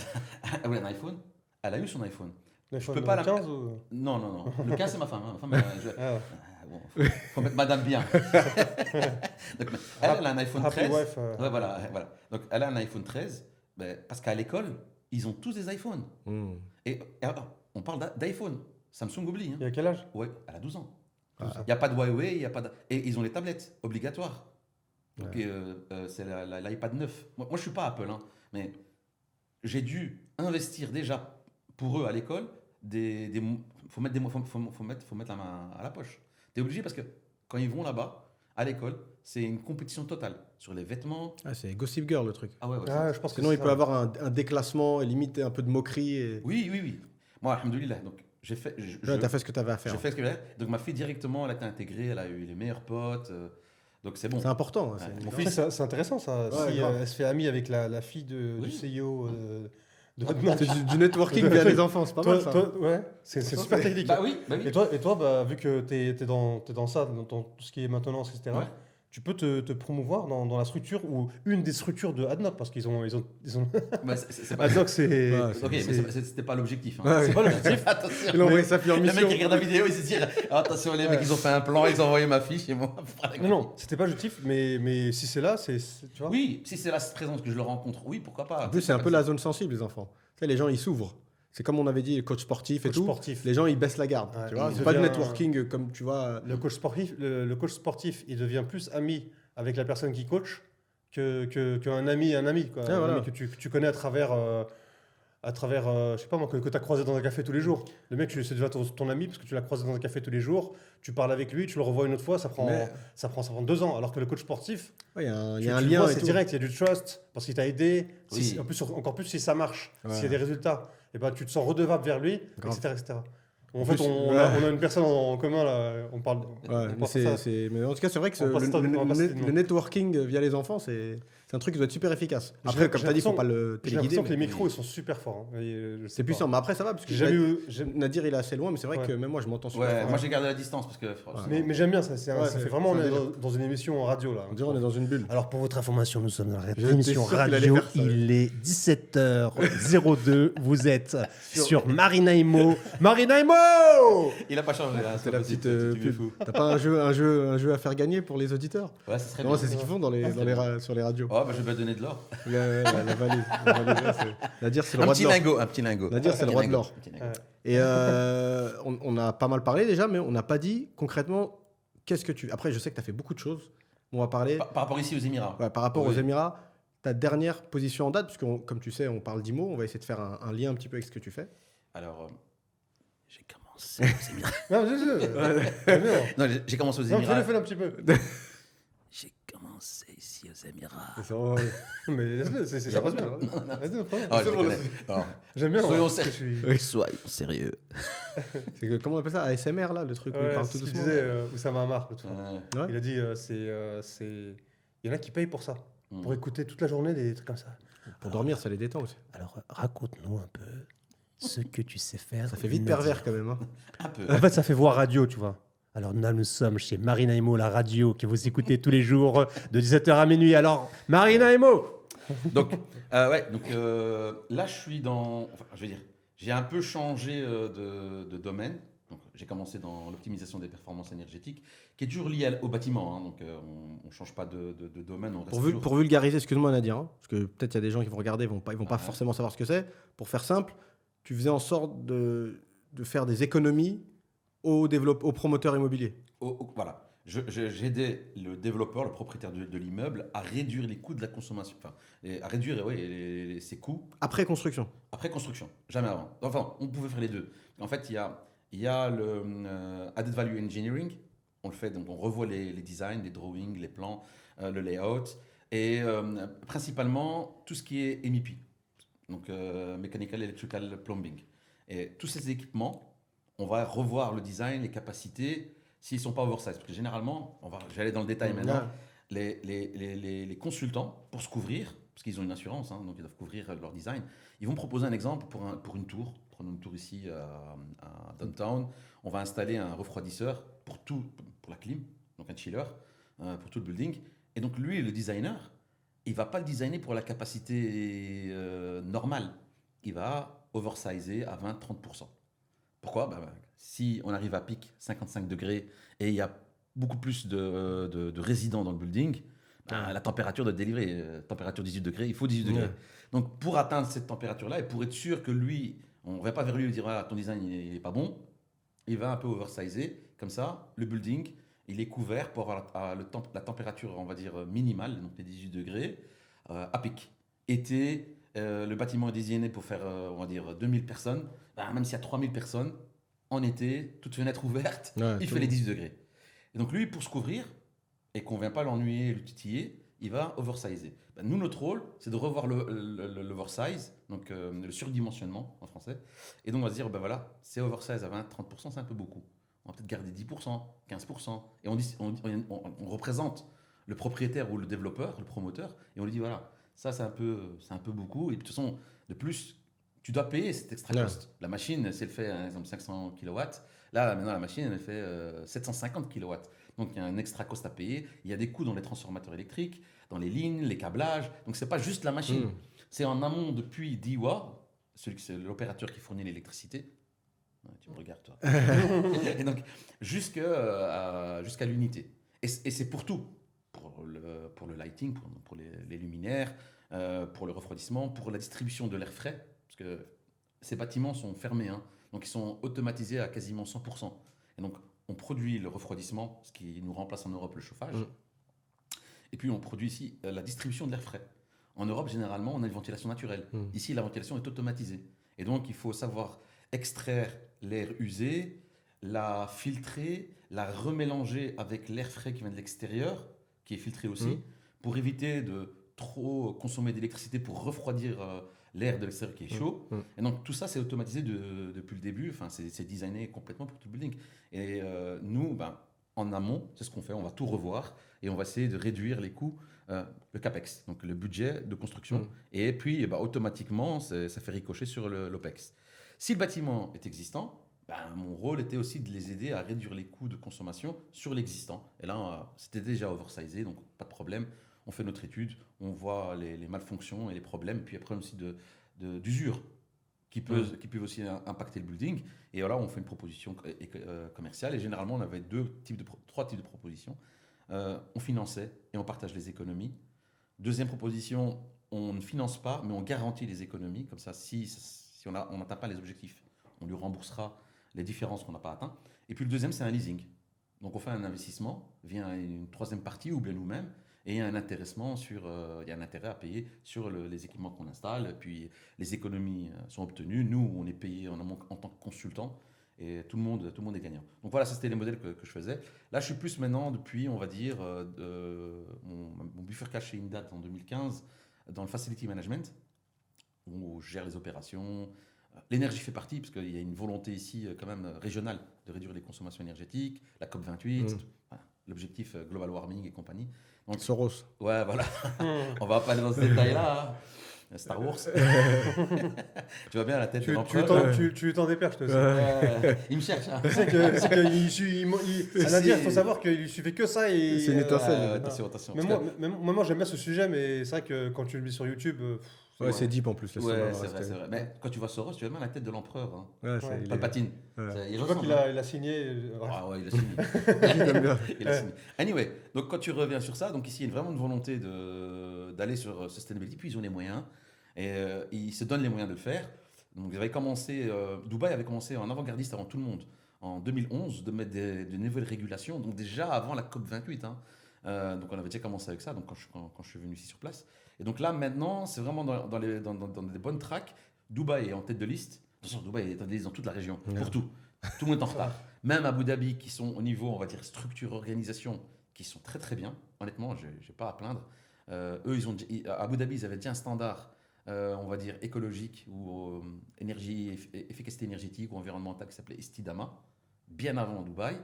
voulait un iPhone. Elle a eu son iPhone. L'iPhone peux pas la- 15 ou... Non. Le 15, c'est ma femme. Hein. Ma femme, Ah ouais. bon, faut mettre madame bien. Donc, elle a un iPhone Happy 13. wife, Ouais, voilà. Donc, elle a un iPhone 13 parce qu'à l'école, ils ont tous des iPhones. Et alors, on parle d'iPhone. Samsung oublie. Il y a quel âge? Ouais, elle a 12 ans. 12 ans. Il n'y a pas de Huawei, il y a pas de... Et ils ont les tablettes obligatoires. Donc, c'est l'iPad 9. Moi, je ne suis pas Apple, hein, mais j'ai dû investir déjà pour eux à l'école. Faut mettre la main à la poche. Tu es obligé parce que quand ils vont là-bas, à l'école, c'est une compétition totale sur les vêtements. Ah, c'est Gossip Girl le truc. Ah ouais, Ah, je pense que Sinon, c'est il peut ça. avoir un déclassement et limite un peu de moquerie. Et... Oui. Moi, alhamdoulilah, donc j'ai fait... Tu as fait ce que tu avais à faire. J'ai fait ce que j'avais. Donc ma fille directement, elle a été intégrée, elle a eu les meilleurs potes. Donc c'est bon. C'est important. Ouais. c'est- Mon Après, fils, c'est intéressant ça. Ouais, Si grave. elle se fait amie avec la fille du Oui. CEO de C'est du networking via les enfants, c'est pas mal ça. ouais, c'est super technique. bah oui. Et toi bah, vu que tu es dans ça, dans tout ce qui est maintenance, etc., Ouais. tu peux te promouvoir dans la structure ou une des structures de ADNOC parce qu'ils ont Bah, c'est pas... ADNOC, c'est. Ouais, Ok, mais c'est- c'était pas l'objectif. Hein. Ouais, c'est pas l'objectif. Attention. Il a envoyé sa fille en Le mec mission. qui regarde la vidéo, il se dit attention, les mecs, ils ont fait un plan, ils ont envoyé ma fille chez moi. Non, c'était pas l'objectif, mais si c'est là, tu vois. Oui, si c'est la présence que je le rencontre, oui, pourquoi pas. En plus, c'est un peu la zone sensible, les enfants. Tu sais, les gens, ils s'ouvrent. C'est comme on avait dit, les coachs sportifs et Coach tout. sportif. Les gens, ils baissent la garde. Ouais, Tu vois, il c'est pas du devient- networking comme tu vois. Le coach sportif, il devient plus ami avec la personne qui coach qu'un ami, quoi. Ouais, Un voilà. ami que tu connais à travers, je sais pas moi, que tu as croisé dans un café tous les jours. Le mec, c'est déjà ton ami parce que tu l'as croisé dans un café tous les jours, tu parles avec lui, tu le revois une autre fois, ça prend Mais- 2 ans. Alors que le coach sportif, Ouais, il y a un, il y tu a un le lien. vois, et c'est tout. direct, il y a du trust parce qu'il t'a aidé. Oui. En plus, encore plus si ça marche, Ouais. s'il y a des résultats, et ben, tu te sens redevable vers lui, Grave. etc. En En fait, plus, on ouais. a une personne en commun là, on parle. Ouais, on mais, pense à ça. mais en tout cas, c'est vrai que On passe ça, on passe ça, non. le networking via les enfants, c'est un truc qui doit être super efficace. Après, comme tu as dit, il ne faut pas le J'ai téléguider. l'impression que les mais micros ils sont super forts. Hein. Je sais C'est pas. puissant. Mais après, ça va. Parce que J'ai jamais eu. Nadir, il est assez loin, mais c'est vrai Ouais. que même moi, je m'entends super Ouais, fort. moi j'ai gardé la distance parce que. Mais j'aime bien ça. Ouais, ça c'est- fait vraiment, on c'est est un dans une émission en radio là. On dirait on est dans une bulle. Alors pour votre information, nous sommes dans la J'étais émission sûr qu'il allait radio. faire ça. Il est 17h02. Vous êtes sur Marina Imo. Marina Imo. Il a pas changé. Hein, C'est la petite tu pub. fou. T'as pas un jeu à faire gagner pour les auditeurs? Ouais, ça serait Non, bien. c'est ce qu'ils font sur les radios. Oh, bah, je vais donner de l'or. La valise. Nadir, c'est le Un roi de petit l'or. lingot, un petit lingot. Nadir, c'est le roi de l'or. Un petit lingot. Ouais. Et on a pas mal parlé déjà, mais on n'a pas dit concrètement qu'est-ce que tu. Après, je sais que tu as fait beaucoup de choses. On va parler Par rapport ici aux Émirats. ouais, par rapport Oui. aux Émirats. Ta dernière position en date, puisque comme tu sais, on parle d'IMO, on va essayer de faire un lien un petit peu avec ce que tu fais. Alors, j'ai commencé aux Émirats. Non, j'aime bien. Non, j'ai commencé aux Non, Émirats. fais-le un petit peu. J'ai commencé ici aux Émirats. Mais laisse-le, ça passe bien. Vas-y, prends-le. Ah, je connais. Non. J'aime bien. Soyons parce que sérieux. je suis- Soyons sérieux. C'est que, comment on appelle ça? ASMR, là, le truc où il Ouais, parle c'est tout ce qu'il doucement. disait Oussama Ammar l'autre fois. Ouais. Il a dit il y en a qui payent pour ça, pour écouter toute la journée des trucs comme ça. Pour dormir, ça les détend aussi. Alors raconte-nous un peu ce que tu sais faire. Ça fait vite pervers quand même. Hein. Un peu. En fait, ça fait voir radio, tu vois. Alors là, nous sommes chez Marina Imo, la radio que vous écoutez tous les jours de 17h à minuit. Alors, Marina Imo. Donc, là, je suis dans. Enfin, je veux dire, j'ai un peu changé de domaine. Donc, j'ai commencé dans l'optimisation des performances énergétiques, qui est toujours lié au bâtiment. Hein. Donc, on ne change pas de domaine. On reste toujours- Pour vulgariser, excuse-moi Nadir, hein, parce que peut-être il y a des gens qui vont regarder, ils vont pas Ouais. forcément savoir ce que c'est. Pour faire simple, tu faisais en sorte de faire des économies aux promoteurs immobiliers. Voilà. J'aidais le développeur, le propriétaire de l'immeuble, à réduire les coûts de la consommation. Enfin, à réduire ses coûts Après construction. après construction, jamais avant. Enfin, on pouvait faire les deux. En fait, il y a le added value engineering. On le fait, donc on revoit les designs, les drawings, les plans, le layout. Et principalement tout ce qui est MEP, donc Mechanical Electrical Plumbing. Et tous ces équipements, on va revoir le design, les capacités, s'ils ne sont pas oversize. Parce que généralement, je vais aller dans le détail maintenant, les consultants, pour se couvrir, parce qu'ils ont une assurance, donc ils doivent couvrir leur design, ils vont proposer un exemple pour une tour. Prenons une tour ici à Downtown. On va installer un refroidisseur pour la clim, donc un chiller, pour tout le building. Et donc lui, le designer, il ne va pas le designer pour la capacité normale. Il va oversizer à 20-30%. Pourquoi ? Si on arrive à pic 55 degrés et il y a beaucoup plus de résidents dans le building, la température doit être délivrée. Température 18 degrés, il faut 18 degrés. Donc pour atteindre cette température-là et pour être sûr que lui, on ne va pas vers lui et dire ton design il n'est pas bon, il va un peu oversizer. Comme ça, le building, il est couvert pour avoir la température, on va dire, minimale, donc les 18 degrés, à pic. Été, le bâtiment est designé pour faire, on va dire, 2000 personnes. Même s'il y a 3000 personnes, en été, toute fenêtre ouverte, il fait les 18 degrés. Et donc lui, pour se couvrir, et qu'on ne vient pas l'ennuyer, le titiller, il va oversizer. Nous, notre rôle, c'est de revoir l'oversize, donc le surdimensionnement en français. Et donc on va se dire, voilà, c'est oversize à 20-30%, c'est un peu beaucoup. On va peut-être garder 10%, 15%. Et on représente le propriétaire ou le développeur, le promoteur, et on lui dit, voilà, ça c'est un peu beaucoup. Et de toute façon, de plus, tu dois payer cet extra cost. La machine, si elle fait, par exemple, 500 kW, là, maintenant, la machine, elle fait 750 kW. Donc, il y a un extra cost à payer. Il y a des coûts dans les transformateurs électriques, dans les lignes, les câblages. Donc, ce n'est pas juste la machine. C'est en amont depuis DIWA, c'est l'opérateur qui fournit l'électricité. Tu me regardes, toi. Et donc, jusqu'à l'unité. Et c'est pour tout. Pour le lighting, pour les luminaires, pour le refroidissement, pour la distribution de l'air frais. Parce que ces bâtiments sont fermés. Donc, ils sont automatisés à quasiment 100%. Et donc, on produit le refroidissement, ce qui nous remplace en Europe le chauffage. Et puis, on produit ici la distribution de l'air frais. En Europe, généralement, on a une ventilation naturelle. Ici, la ventilation est automatisée. Et donc, il faut savoir extraire l'air usé, la filtrer, la remélanger avec l'air frais qui vient de l'extérieur, qui est filtré aussi, pour éviter de trop consommer d'électricité pour refroidir l'air de l'extérieur qui est chaud. Et donc, tout ça, c'est automatisé depuis le début. Enfin, c'est designé complètement pour tout le building. Et nous, en amont, c'est ce qu'on fait. On va tout revoir et on va essayer de réduire les coûts, le CAPEX, donc le budget de construction. Et puis, automatiquement, ça fait ricocher sur l'OPEX. Si le bâtiment est existant, mon rôle était aussi de les aider à réduire les coûts de consommation sur l'existant. Et là, c'était déjà oversizé, donc pas de problème. On fait notre étude, on voit les malfonctions et les problèmes, puis après aussi d'usure qui peuvent aussi impacter le building. Et voilà, on fait une proposition commerciale. Et généralement, on avait trois types de propositions. On finançait et on partage les économies. Deuxième proposition, on ne finance pas, mais on garantit les économies. Comme ça, si on n'atteint pas les objectifs, on lui remboursera les différences qu'on n'a pas atteintes. Et puis le deuxième, c'est un leasing. Donc on fait un investissement via une troisième partie ou bien nous-mêmes. Et il y a un intéressement il y a un intérêt à payer sur les équipements qu'on installe. Puis les économies sont obtenues. Nous, on est payé en tant que consultant. Et tout le monde est gagnant. Donc voilà, ça c'était les modèles que je faisais. Là, je suis plus maintenant, depuis, on va dire, mon bifurcage chez Indat en 2015, dans le facility management, où je gère les opérations. L'énergie fait partie, parce qu'il y a une volonté ici, quand même, régionale, de réduire les consommations énergétiques, la COP28, l'objectif global warming et compagnie. Donc, Soros. Ouais, voilà. On va pas aller dans ce détail-là. Star Wars. Tu vois bien la tête de l'empereur. Tu t'en déperches, toi aussi. Il me cherche. Il faut savoir qu'il lui suffit que ça. Et, c'est une étincelle. Attention. Mais moi, j'aime bien ce sujet, mais c'est vrai que quand tu le mets sur YouTube. C'est deep en plus. C'est vrai. Mais quand tu vois Soros, tu vois bien la tête de l'empereur. Palpatine. Je crois qu'il a signé. Ah ouais, il a signé. Anyway, donc quand tu reviens sur ça, donc ici il y a vraiment une volonté d'aller sur sustainability, puis ils ont les moyens et ils se donnent les moyens de le faire. Donc Dubaï avait commencé en avant-gardiste avant tout le monde en 2011 de mettre de nouvelles régulations, donc déjà avant la COP28. Donc on avait déjà commencé avec ça, donc quand je suis venu ici sur place. Et donc là maintenant, c'est vraiment dans des bonnes tracks. Dubaï est en tête de liste. Attention, Dubaï est en tête de liste dans toute la région, pour tout. Tout le monde est en retard. Même Abu Dhabi, qui sont au niveau, on va dire, structure, organisation, qui sont très très bien. Honnêtement, je n'ai pas à plaindre. Eux, à Abu Dhabi, ils avaient déjà un standard, on va dire, écologique ou efficacité énergétique ou environnementale qui s'appelait Istidama, bien avant Dubaï,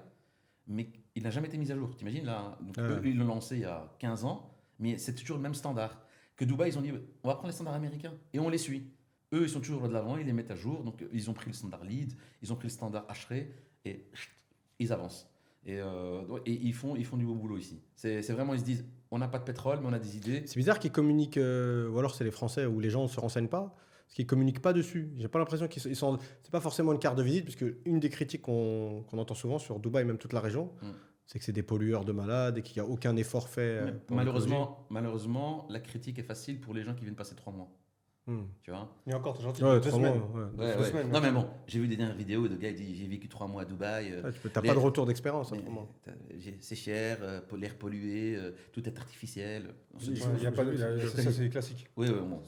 mais il n'a jamais été mis à jour. T'imagines là, donc, eux, ils l'ont lancé il y a 15 ans, mais c'est toujours le même standard. Que Dubaï, ils ont dit, on va prendre les standards américains et on les suit. Eux, ils sont toujours de l'avant, ils les mettent à jour, donc ils ont pris le standard LEED, ils ont pris le standard HRE et ils avancent. Et ils font du beau boulot ici. C'est vraiment, ils se disent, on n'a pas de pétrole, mais on a des idées. C'est bizarre qu'ils communiquent, ou alors c'est les Français où les gens ne se renseignent pas, parce qu'ils communiquent pas dessus. J'ai pas l'impression qu'ils sont. C'est pas forcément une carte de visite, puisque une des critiques qu'on entend souvent sur Dubaï, même toute la région, c'est que c'est des pollueurs de malades et qu'il n'y a aucun effort fait. Malheureusement, la critique est facile pour les gens qui viennent passer 3 mois. Tu vois. Et encore, t'es gentil. Ouais, 2 3 semaines. mois, Ouais. Non, mais bon, j'ai vu des dernières vidéos de gars qui disent j'ai vécu 3 mois à Dubaï. T'as pas de retour d'expérience, autrement. C'est cher, l'air pollué, tout est artificiel. Ça, c'est classique. Oui, bon,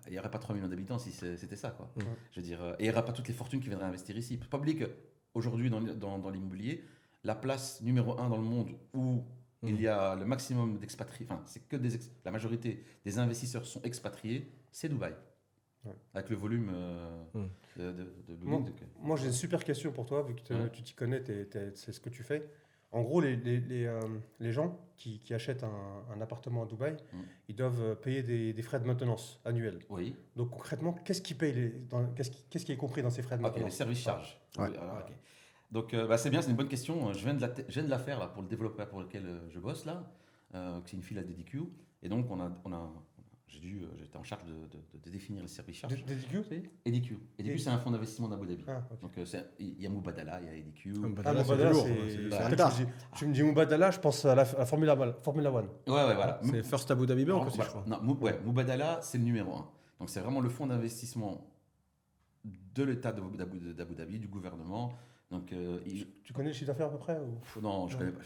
il n'y aurait pas 3 millions d'habitants si c'était ça, quoi. Je veux dire, et il n'y aura pas toutes les fortunes qui viendraient investir ici. Il ne faut pas oublier qu'aujourd'hui, dans l'immobilier, la place numéro 1 dans le monde où il y a le maximum d'expatriés, enfin, c'est que la majorité des investisseurs sont expatriés, c'est Dubaï. Avec le volume de building. Moi, j'ai une super question pour toi, vu que tu t'y connais, c'est ce que tu fais. En gros, les gens qui achètent un appartement à Dubaï, ils doivent payer des frais de maintenance annuels. Oui. Donc concrètement, qu'est-ce qui qu'est-ce qui est compris dans ces frais de maintenance? Les services charges. Ouais. Donc c'est bien, c'est une bonne question. Je viens de la faire là, pour le développeur pour lequel je bosse là, c'est une fille à DDQ. Et donc j'étais en charge de définir les services charges. DDQ EDQ. EDQ, c'est un fonds d'investissement d'Abu Dhabi. Ah, okay. Donc il y a Mubadala, il y a EDQ. Mubadala, c'est tu me dis Mubadala, je pense à la Formula 1. Ouais, voilà. C'est First Abu Dhabi Bank aussi, je crois. Non, Mubadala, c'est le numéro 1. Donc c'est vraiment le fonds d'investissement de l'État d'Abu Dhabi, du gouvernement. Donc, tu connais le chiffre d'affaires à peu près ou... Non, je connais pas.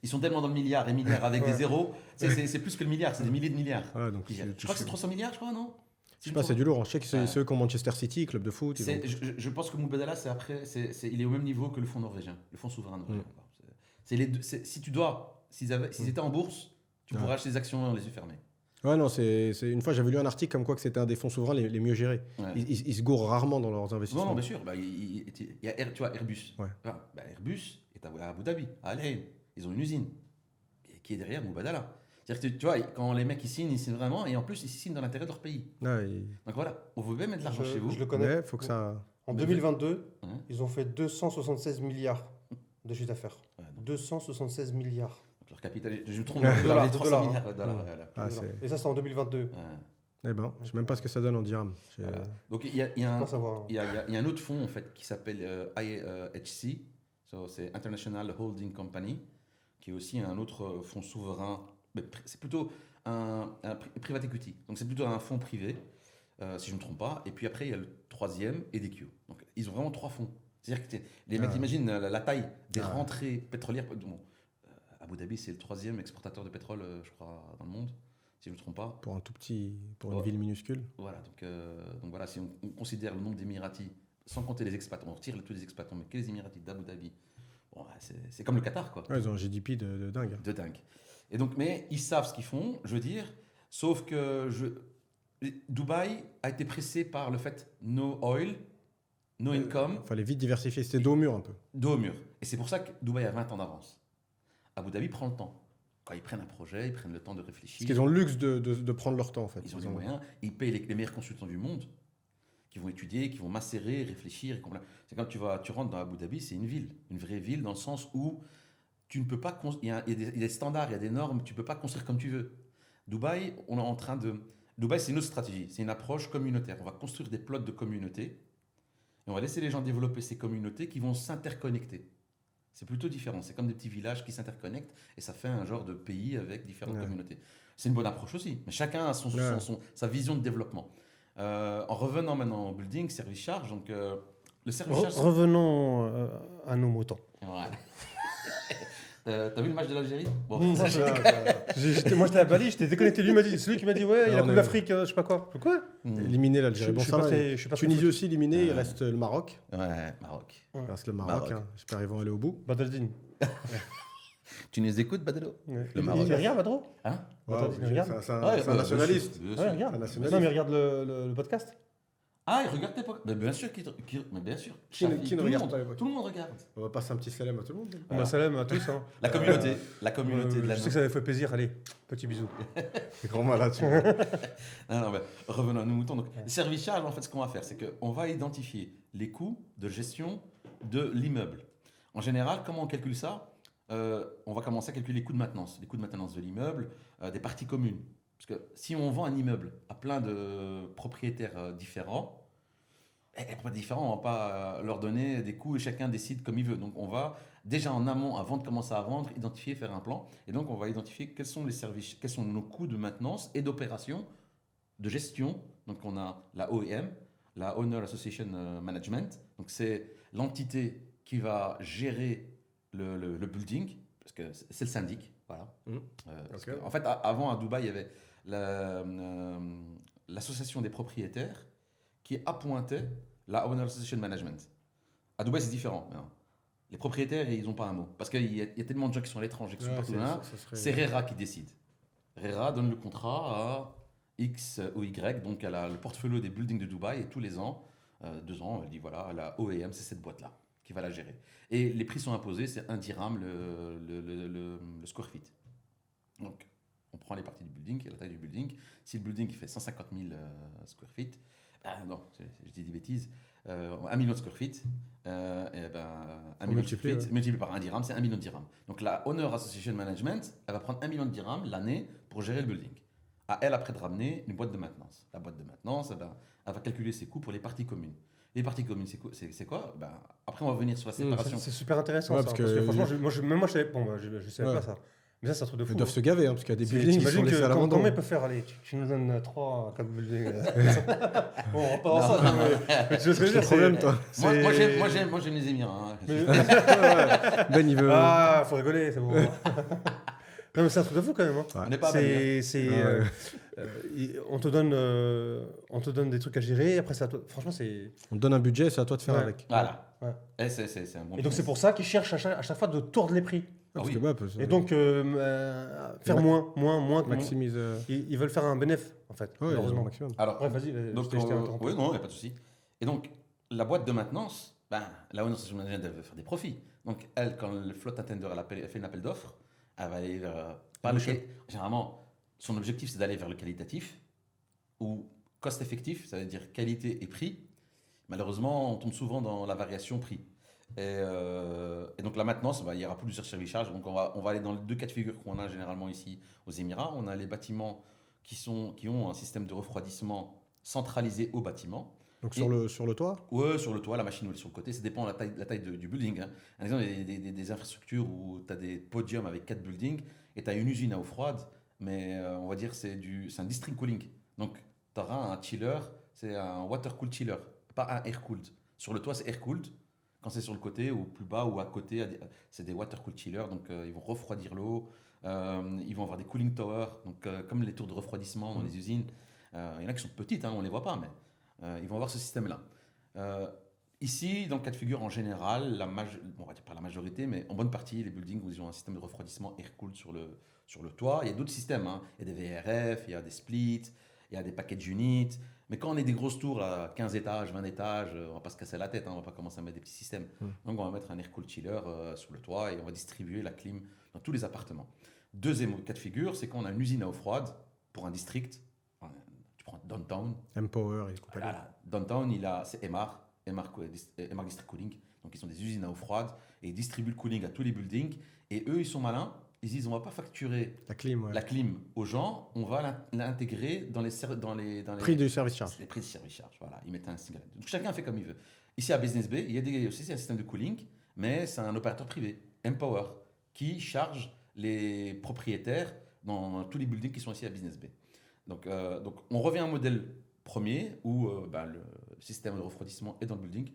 Ils sont tellement dans le milliard et milliards avec des zéros. C'est plus que le milliard, c'est des milliers de milliards. Ouais, donc je crois que c'est 300 milliards, je crois, non? Je sais pas, c'est du lourd. Je sais que c'est ceux qui ont Manchester City, club de foot. Je pense que Mubadala, il est au même niveau que le fonds norvégien, le fonds souverain norvégien. S'ils étaient en bourse, tu pourrais acheter des actions les yeux fermés. Ouais, non, une fois j'avais lu un article comme quoi que c'était un des fonds souverains les mieux gérés. Ouais. Ils se gourrent rarement dans leurs investissements. Non, bien sûr. Il y a tu vois, Airbus. Ouais. Airbus est à Abu Dhabi, à Al Ain. Ils ont une usine qui est derrière Mubadala. C'est-à-dire que tu vois, quand les mecs ils signent vraiment, et en plus ils signent dans l'intérêt de leur pays. Ouais, Donc voilà, on veut même mettre de l'argent chez vous. Je le connais. Faut que ça... En 2022, ils ont fait 276 milliards de chiffre d'affaires. 276 milliards. Leur capital, je me trompe, les 300 milliards de dollars. Et ça, c'est en 2022. Eh ben, je ne sais même pas ce que ça donne en dirhams. Donc il y a un autre fonds en fait qui s'appelle IHC, c'est International Holding Company, qui est aussi un autre fonds souverain. Mais c'est plutôt un private equity, donc c'est plutôt un fonds privé, si je ne me trompe pas. Et puis après il y a le troisième, EDQ. Donc ils ont vraiment 3 fonds. C'est-à-dire que les mecs, imaginent la taille des rentrées pétrolières. Abu Dhabi, c'est le 3e exportateur de pétrole, je crois, dans le monde, si je ne me trompe pas. Pour une ville minuscule. Voilà, donc voilà, si on considère le nombre d'Émiratis, sans compter les expats, on retire tous les expats, mais que les Émiratis d'Abu Dhabi, bon, c'est comme le Qatar, quoi. Ouais, ils ont un GDP de dingue. De dingue. Et donc, mais ils savent ce qu'ils font, je veux dire, sauf que Dubaï a été pressé par le fait no oil, no income. Il fallait vite diversifier, c'était dos au mur un peu. Dos au mur. Et c'est pour ça que Dubaï a 20 ans d'avance. Abu Dhabi prend le temps. Quand ils prennent un projet, ils prennent le temps de réfléchir. Parce qu'ils ont le luxe de prendre leur temps, en fait. Ils ont les moyens. Ils payent les meilleurs consultants du monde qui vont étudier, qui vont macérer, réfléchir. C'est quand tu rentres dans Abu Dhabi, c'est une ville. Une vraie ville dans le sens où tu ne peux pas... Il y a des standards, il y a des normes. Tu ne peux pas construire comme tu veux. Dubaï, Dubaï, c'est une autre stratégie. C'est une approche communautaire. On va construire des plots de communautés et on va laisser les gens développer ces communautés qui vont s'interconnecter. C'est plutôt différent. C'est comme des petits villages qui s'interconnectent et ça fait un genre de pays avec différentes communautés. C'est une bonne approche aussi, mais chacun a sa vision de développement. En revenant maintenant au building, service charge, donc le service charge... Revenons à nos moutons. Voilà. T'as vu le match de l'Algérie? Bon, moi j'étais à Bali, j'étais déconnecté. C'est lui qui m'a dit ouais, il a Coupe d'Afrique, je sais pas quoi. Quoi? Éliminé l'Algérie. Bon, ça va. Tunisie aussi éliminé, il reste le Maroc. Ouais, Maroc. Il reste le Maroc. J'espère qu'ils vont aller au bout. Badaldine. Tu nous écoutes, Badelo? Ouais. Le Maroc. Il regarde, Badro? Hein? Attends, il regarde. C'est un Ouais, nationaliste. bien sûr. Ouais, regarde. Un nationaliste. Non, mais regarde le podcast. Ah, il regarde tes podcasts. Mais bien sûr, mais bien sûr. Qui ne Tout le regarde monde- pas les podcasts? Tout le monde regarde. On va passer un petit salam à tout le monde. Voilà. Salam à tous. Hein. La communauté. La communauté de la Je sais que ça avait fait plaisir. Allez, petit bisou. C'est grand malade. Non, mais revenons à nos moutons. Donc, le service charge, en fait, ce qu'on va faire, c'est qu'on va identifier les coûts de gestion de l'immeuble. En général, comment on calcule ça? On va commencer à calculer les coûts de maintenance. Les coûts de maintenance de l'immeuble, des parties communes. Parce que si on vend un immeuble à plein de propriétaires différents, on ne va pas leur donner des coûts et chacun décide comme il veut. Donc, on va déjà en amont, avant de commencer à vendre, identifier, faire un plan. Et donc, on va identifier quels sont les services, quels sont nos coûts de maintenance et d'opération, de gestion. Donc, on a la OEM, la Owner Association Management. Donc, c'est l'entité qui va gérer le building, parce que c'est le syndic. Voilà. Ok. En fait, avant, à Dubaï, il y avait l'association des propriétaires qui appointait la Owner Association Management. À Dubaï, c'est différent. Hein. Les propriétaires, ils n'ont pas un mot. Parce qu'il y a tellement de gens qui sont à l'étranger, qui sont partout là. C'est RERA qui décide. RERA donne le contrat à X ou Y, donc elle a le portfolio des buildings de Dubaï, et tous les ans, 2 ans, elle dit voilà, la OEM, c'est cette boîte-là qui va la gérer. Et les prix sont imposés, c'est 1 dirham le square feet. Donc, on prend les parties du building, la taille du building. Si le building il fait 150 000 square feet, non, je dis des bêtises, 1 million de square feet, et 1 million de square feet, multiplié par 1 dirham, c'est 1 million de dirhams. Donc la Owner Association Management, elle va prendre 1 million de dirhams l'année pour gérer le building. À elle, après, de ramener une boîte de maintenance. La boîte de maintenance, elle va calculer ses coûts pour les parties communes. Les parties communes, c'est quoi? Après, on va venir sur la séparation. C'est super intéressant. Ouais, ça, parce parce que que franchement, même moi, je savais, je savais Ouais. pas ça. Mais ça, c'est un truc de fou. Ils doivent se gaver, hein, parce qu'il y a des buildings qui sont T'imagines laissés à que l'abandon. comment ils peuvent faire? Allez, tu nous donnes 3, 4 buildings. Bon, on repart dans ça. Mais tu vois ce que je veux C'est dire, le problème, toi. Moi, j'aime les Émirats. Hein. Ben, il veut. Ah, faut rigoler, c'est bon. Non, mais c'est un truc de fou quand même. Hein. On n'est pas à Bali, hein. On te donne des trucs à gérer. Après, c'est à toi. Franchement, c'est. On te donne un budget, c'est à toi de faire Ouais. avec. Voilà. Ouais. Et c'est un bon Et donc, c'est business. pour ça qu'ils cherchent à chaque fois de tordre les prix. Ah Parce oui. que, bah, parce- Et donc, faire moins que maximise. Ils veulent faire un bénéfice, en fait, Ouais, malheureusement. maximum. Alors, Bref, vas-y, donc, je t'ai interrompu. oui, non, il n'y a pas de souci. Et donc, la boîte de maintenance, la Owner Association Management, elle veut faire des profits. Donc, elle, quand le float attender, elle fait un appel d'offres, elle va aller vers. Généralement, son objectif, c'est d'aller vers le qualitatif ou cost effectif, ça veut dire qualité et prix. Malheureusement, on tombe souvent dans la variation prix. Et donc, la maintenance, il y aura plusieurs service charges. Donc, on va aller dans les 2 cas de figure qu'on a généralement ici aux Émirats. On a les bâtiments qui ont un système de refroidissement centralisé au bâtiment. Donc sur le toit. Ouais, sur le toit, la machine ou sur le côté, ça dépend de la taille du building. Hein. Un exemple, il y a des infrastructures où tu as des podiums avec 4 buildings et tu as une usine à eau froide, mais on va dire c'est un district cooling. Donc tu auras un chiller, c'est un water cooled chiller, pas un air cooled. Sur le toit, c'est air cooled. Quand c'est sur le côté ou plus bas ou à côté, c'est des water cooled chillers, donc ils vont refroidir l'eau. Ils vont avoir des cooling towers, donc comme les tours de refroidissement dans les usines. Il y en a qui sont petites, hein, on ne les voit pas, mais ils vont avoir ce système-là. Ici, dans le cas de figure, en général, on va dire pas la majorité, mais en bonne partie, les buildings où ils ont un système de refroidissement air-cooled sur le toit. Il y a d'autres systèmes. Hein. Il y a des VRF, il y a des splits, il y a des package units. Mais quand on est des grosses tours, à 15 étages, 20 étages, on ne va pas se casser la tête. Hein, on ne va pas commencer à mettre des petits systèmes. Donc, on va mettre un air-cooled chiller sur le toit et on va distribuer la clim dans tous les appartements. Deuxième cas de figure, c'est quand on a une usine à eau froide pour un district. Tu prends Downtown. Empower et compagnie. Voilà. Downtown, c'est Emar District Cooling. Donc, ils sont des usines à eau froide et ils distribuent le cooling à tous les buildings. Et eux, ils sont malins. Ils disent, on ne va pas facturer La clim, ouais. la clim aux gens, on va l'intégrer dans les Prix du service charge. les prix de service charge. Voilà, ils mettent un single. Donc, chacun fait comme il veut. Ici, à Business Bay, il y a aussi un système de cooling, mais c'est un opérateur privé, Empower, qui charge les propriétaires dans tous les buildings qui sont ici à Business Bay. Donc on revient à un modèle premier où le système de refroidissement est dans le building.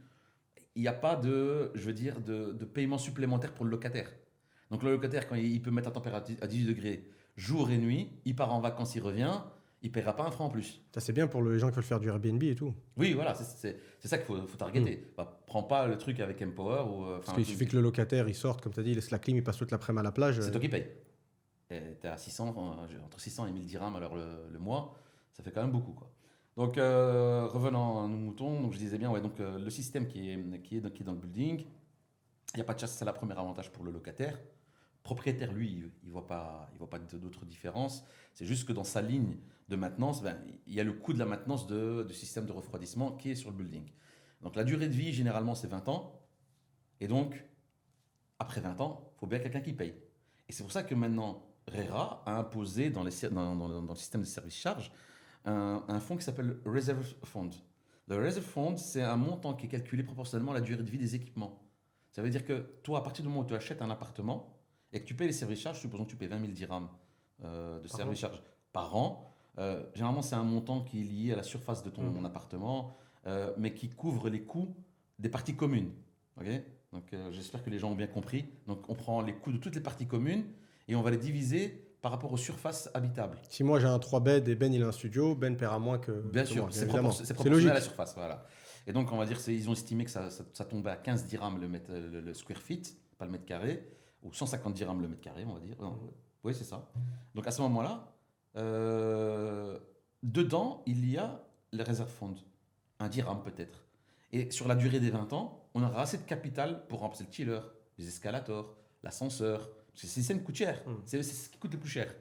Il n'y a pas de paiement supplémentaire pour le locataire. Donc le locataire, quand il peut mettre la température à 18 degrés jour et nuit, il part en vacances, il revient, il ne paiera pas 1 franc en plus. Ça, c'est bien pour les gens qui veulent faire du Airbnb et tout. Oui, voilà, c'est ça qu'il faut targeter. Prends pas le truc avec Empower. Parce qu'il suffit que le locataire il sorte, comme tu as dit, il laisse la clim, il passe toute l'après-midi à la plage. C'est toi qui payes. Tu es à 600, entre 600 et 1000 dirhams alors le mois, ça fait quand même beaucoup, quoi. Donc, revenant à nos moutons, donc je disais bien, ouais, donc, le système qui est dans le building, il n'y a pas de chasse, c'est le premier avantage pour le locataire. Propriétaire, lui, il voit pas d'autres différences. C'est juste que dans sa ligne de maintenance, il y a le coût de la maintenance du système de refroidissement qui est sur le building. Donc la durée de vie, généralement, c'est 20 ans. Et donc, après 20 ans, il faut bien quelqu'un qui paye. Et c'est pour ça que maintenant, RERA a imposé dans le système de service charge un fonds qui s'appelle Reserve Fund. Le Reserve Fund, c'est un montant qui est calculé proportionnellement à la durée de vie des équipements. Ça veut dire que toi, à partir du moment où tu achètes un appartement et que tu payes les services charges, supposons que tu payes 20 000 dirhams de services charges par an, généralement, c'est un montant qui est lié à la surface de ton appartement, mais qui couvre les coûts des parties communes. Okay, donc, j'espère que les gens ont bien compris. Donc, on prend les coûts de toutes les parties communes et on va les diviser par rapport aux surfaces habitables. Si moi j'ai un 3 beds et Ben il a un studio, Ben paiera moins que. Bien sûr, moi, c'est proportionnel logique à la surface. Voilà. Et donc, on va dire qu'ils ont estimé que ça tombait à 15 dirhams le square feet, pas le mètre carré, ou 150 dirhams le mètre carré, on va dire. Non, oui, c'est ça. Donc, à ce moment-là, dedans, il y a le reserve fund, un dirham peut-être. Et sur la durée des 20 ans, on aura assez de capital pour remplacer le chiller, les escalators, l'ascenseur. Parce que ce système coûte cher. C'est ce qui coûte le plus cher.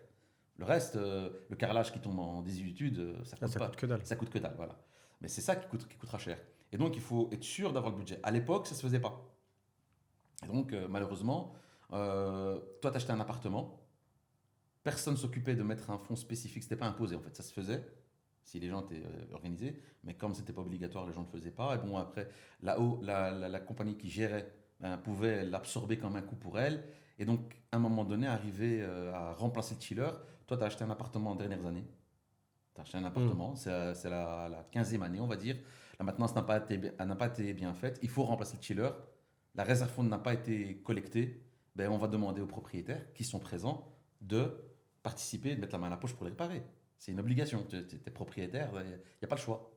Le reste, le carrelage qui tombe en désuétude, ça coûte que dalle. Ça coûte que dalle, voilà. Mais c'est ça qui coûtera cher. Et donc, il faut être sûr d'avoir le budget. À l'époque, ça ne se faisait pas. Et donc, malheureusement, toi, tu achetais un appartement. Personne ne s'occupait de mettre un fonds spécifique. Ce n'était pas imposé, en fait. Ça se faisait si les gens étaient organisés. Mais comme ce n'était pas obligatoire, les gens ne le faisaient pas. Et bon, après, là-haut, la compagnie qui gérait pouvait l'absorber comme un coût pour elle. Et donc, à un moment donné, arriver à remplacer le chiller, toi, tu as acheté un appartement en dernières années. Tu as acheté un appartement, c'est la 15e année, on va dire. La maintenance n'a pas été bien faite. Il faut remplacer le chiller. La réserve fond n'a pas été collectée. On va demander aux propriétaires qui sont présents de participer, de mettre la main à la poche pour les réparer. C'est une obligation. Tu es propriétaire, il n'y a pas le choix.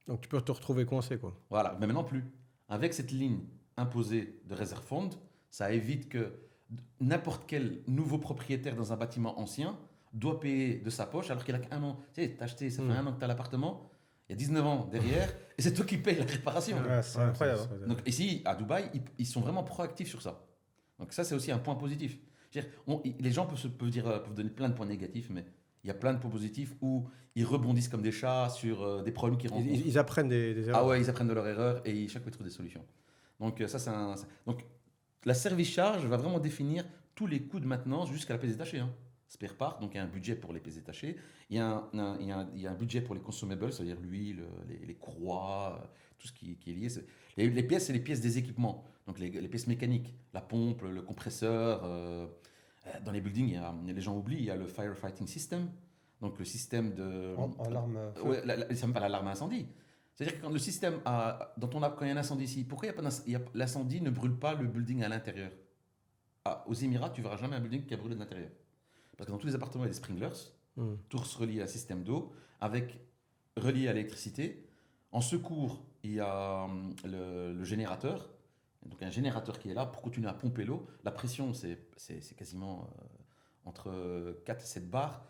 Donc, tu peux te retrouver coincé, quoi. Voilà, mais maintenant plus. Avec cette ligne imposée de réserve fond, ça évite que n'importe quel nouveau propriétaire dans un bâtiment ancien doit payer de sa poche alors qu'il a qu'un an. Tu sais, t'as acheté, ça fait un an que tu as l'appartement, il y a 19 ans derrière, et c'est toi qui payes la réparation. Ouais, c'est incroyable. Donc ici, à Dubaï, ils sont vraiment proactifs sur ça. Donc ça, c'est aussi un point positif. Les gens peuvent donner plein de points négatifs, mais il y a plein de points positifs où ils rebondissent comme des chats sur des problèmes qu'ils rencontrent. Ils apprennent des erreurs. Ah ouais, ils apprennent de leurs erreurs et chaque fois ils trouvent des solutions. Donc ça, donc la service charge va vraiment définir tous les coûts de maintenance jusqu'à la pièce détachée. Spare part, donc il y a un budget pour les pièces détachées, il y a un budget pour les consumables, c'est-à-dire l'huile, les courroies, tout ce qui est lié. Les pièces, c'est les pièces des équipements, donc les pièces mécaniques, la pompe, le compresseur. Dans les buildings, les gens oublient, il y a le firefighting system, donc le système de... Alarme. Ouais, c'est même pas l'alarme à incendie. C'est-à-dire que quand le système quand il y a un incendie ici, pourquoi l'incendie ne brûle pas le building à l'intérieur? Aux Émirats, tu verras jamais un building qui a brûlé de l'intérieur. Parce que dans tous les appartements, il y a des sprinklers, tous reliés à un système d'eau, reliés à l'électricité. En secours, il y a le générateur. Donc un générateur qui est là pour continuer à pomper l'eau. La pression, c'est quasiment entre 4 et 7 bars.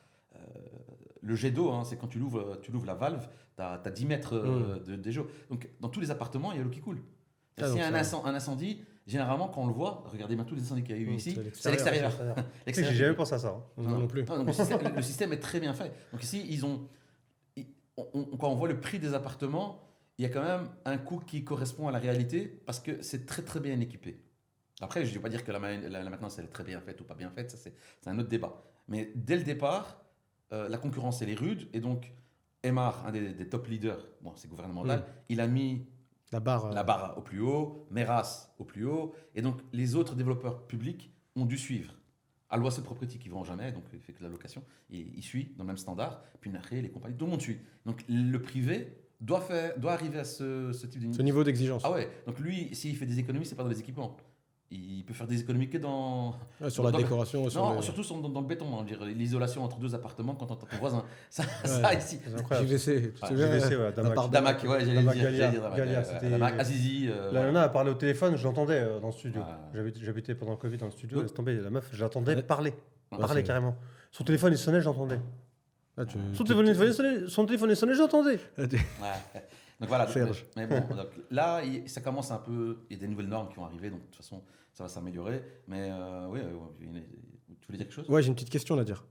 Le jet d'eau, c'est quand tu l'ouvres la valve, tu as 10 mètres de jet. Donc dans tous les appartements, il y a l'eau qui coule. S'il y a un incendie, généralement, quand on le voit, regardez bien tous les incendies qu'il y a eu ici, c'est à l'extérieur. J'ai jamais pensé à ça. Non, non plus. Non, le système est très bien fait. Donc ici, quand on voit le prix des appartements, il y a quand même un coût qui correspond à la réalité parce que c'est très très bien équipé. Après, je ne veux pas dire que la maintenance elle est très bien faite ou pas bien faite, ça c'est un autre débat. Mais dès le départ, la concurrence elle est rude et donc Emar, un des top leaders, c'est gouvernemental, il a mis la barre au plus haut, Meras au plus haut, et donc les autres développeurs publics ont dû suivre. Alois Property qui ne vend jamais, donc il fait que la location, il suit dans le même standard, puis après les compagnies, tout le monde suit. Donc le privé doit arriver à ce type Ce niveau d'exigence. Ah ouais, donc lui, s'il fait des économies, c'est pas dans les équipements. il peut faire des économies que dans... Ouais, sur la dans- décoration. Sur Non, les- surtout dans le béton, hein, je dirais, l'isolation entre deux appartements quand on entend ton voisin. Ça Ouais. ici. C'est incroyable. JVC. Tu te souviens, JVC, ouais, la Damac. part Damac, ouais, j'allais Damac, dire. Galia, j'allais dire Damac, Galia, ouais, c'était- Damac, Azizi. La voilà. nana a parlé au téléphone, je l'entendais dans le studio. Ouais. J'habitais pendant le Covid dans le studio, Ouais. laisse tomber, la meuf, je l'entendais Ouais. parler. Ouais, Parler c'est- carrément. Son téléphone il sonnait, j'entendais. Ah, tu- Son tu- téléphone il sonnait, j'entendais. ah, tu- Ouais. Donc voilà, Serge. mais bon, donc là, ça commence un peu, il y a des nouvelles normes qui vont arriver, donc de toute façon, ça va s'améliorer. Mais oui, tu voulais dire quelque chose? Ouais, j'ai une petite question à dire.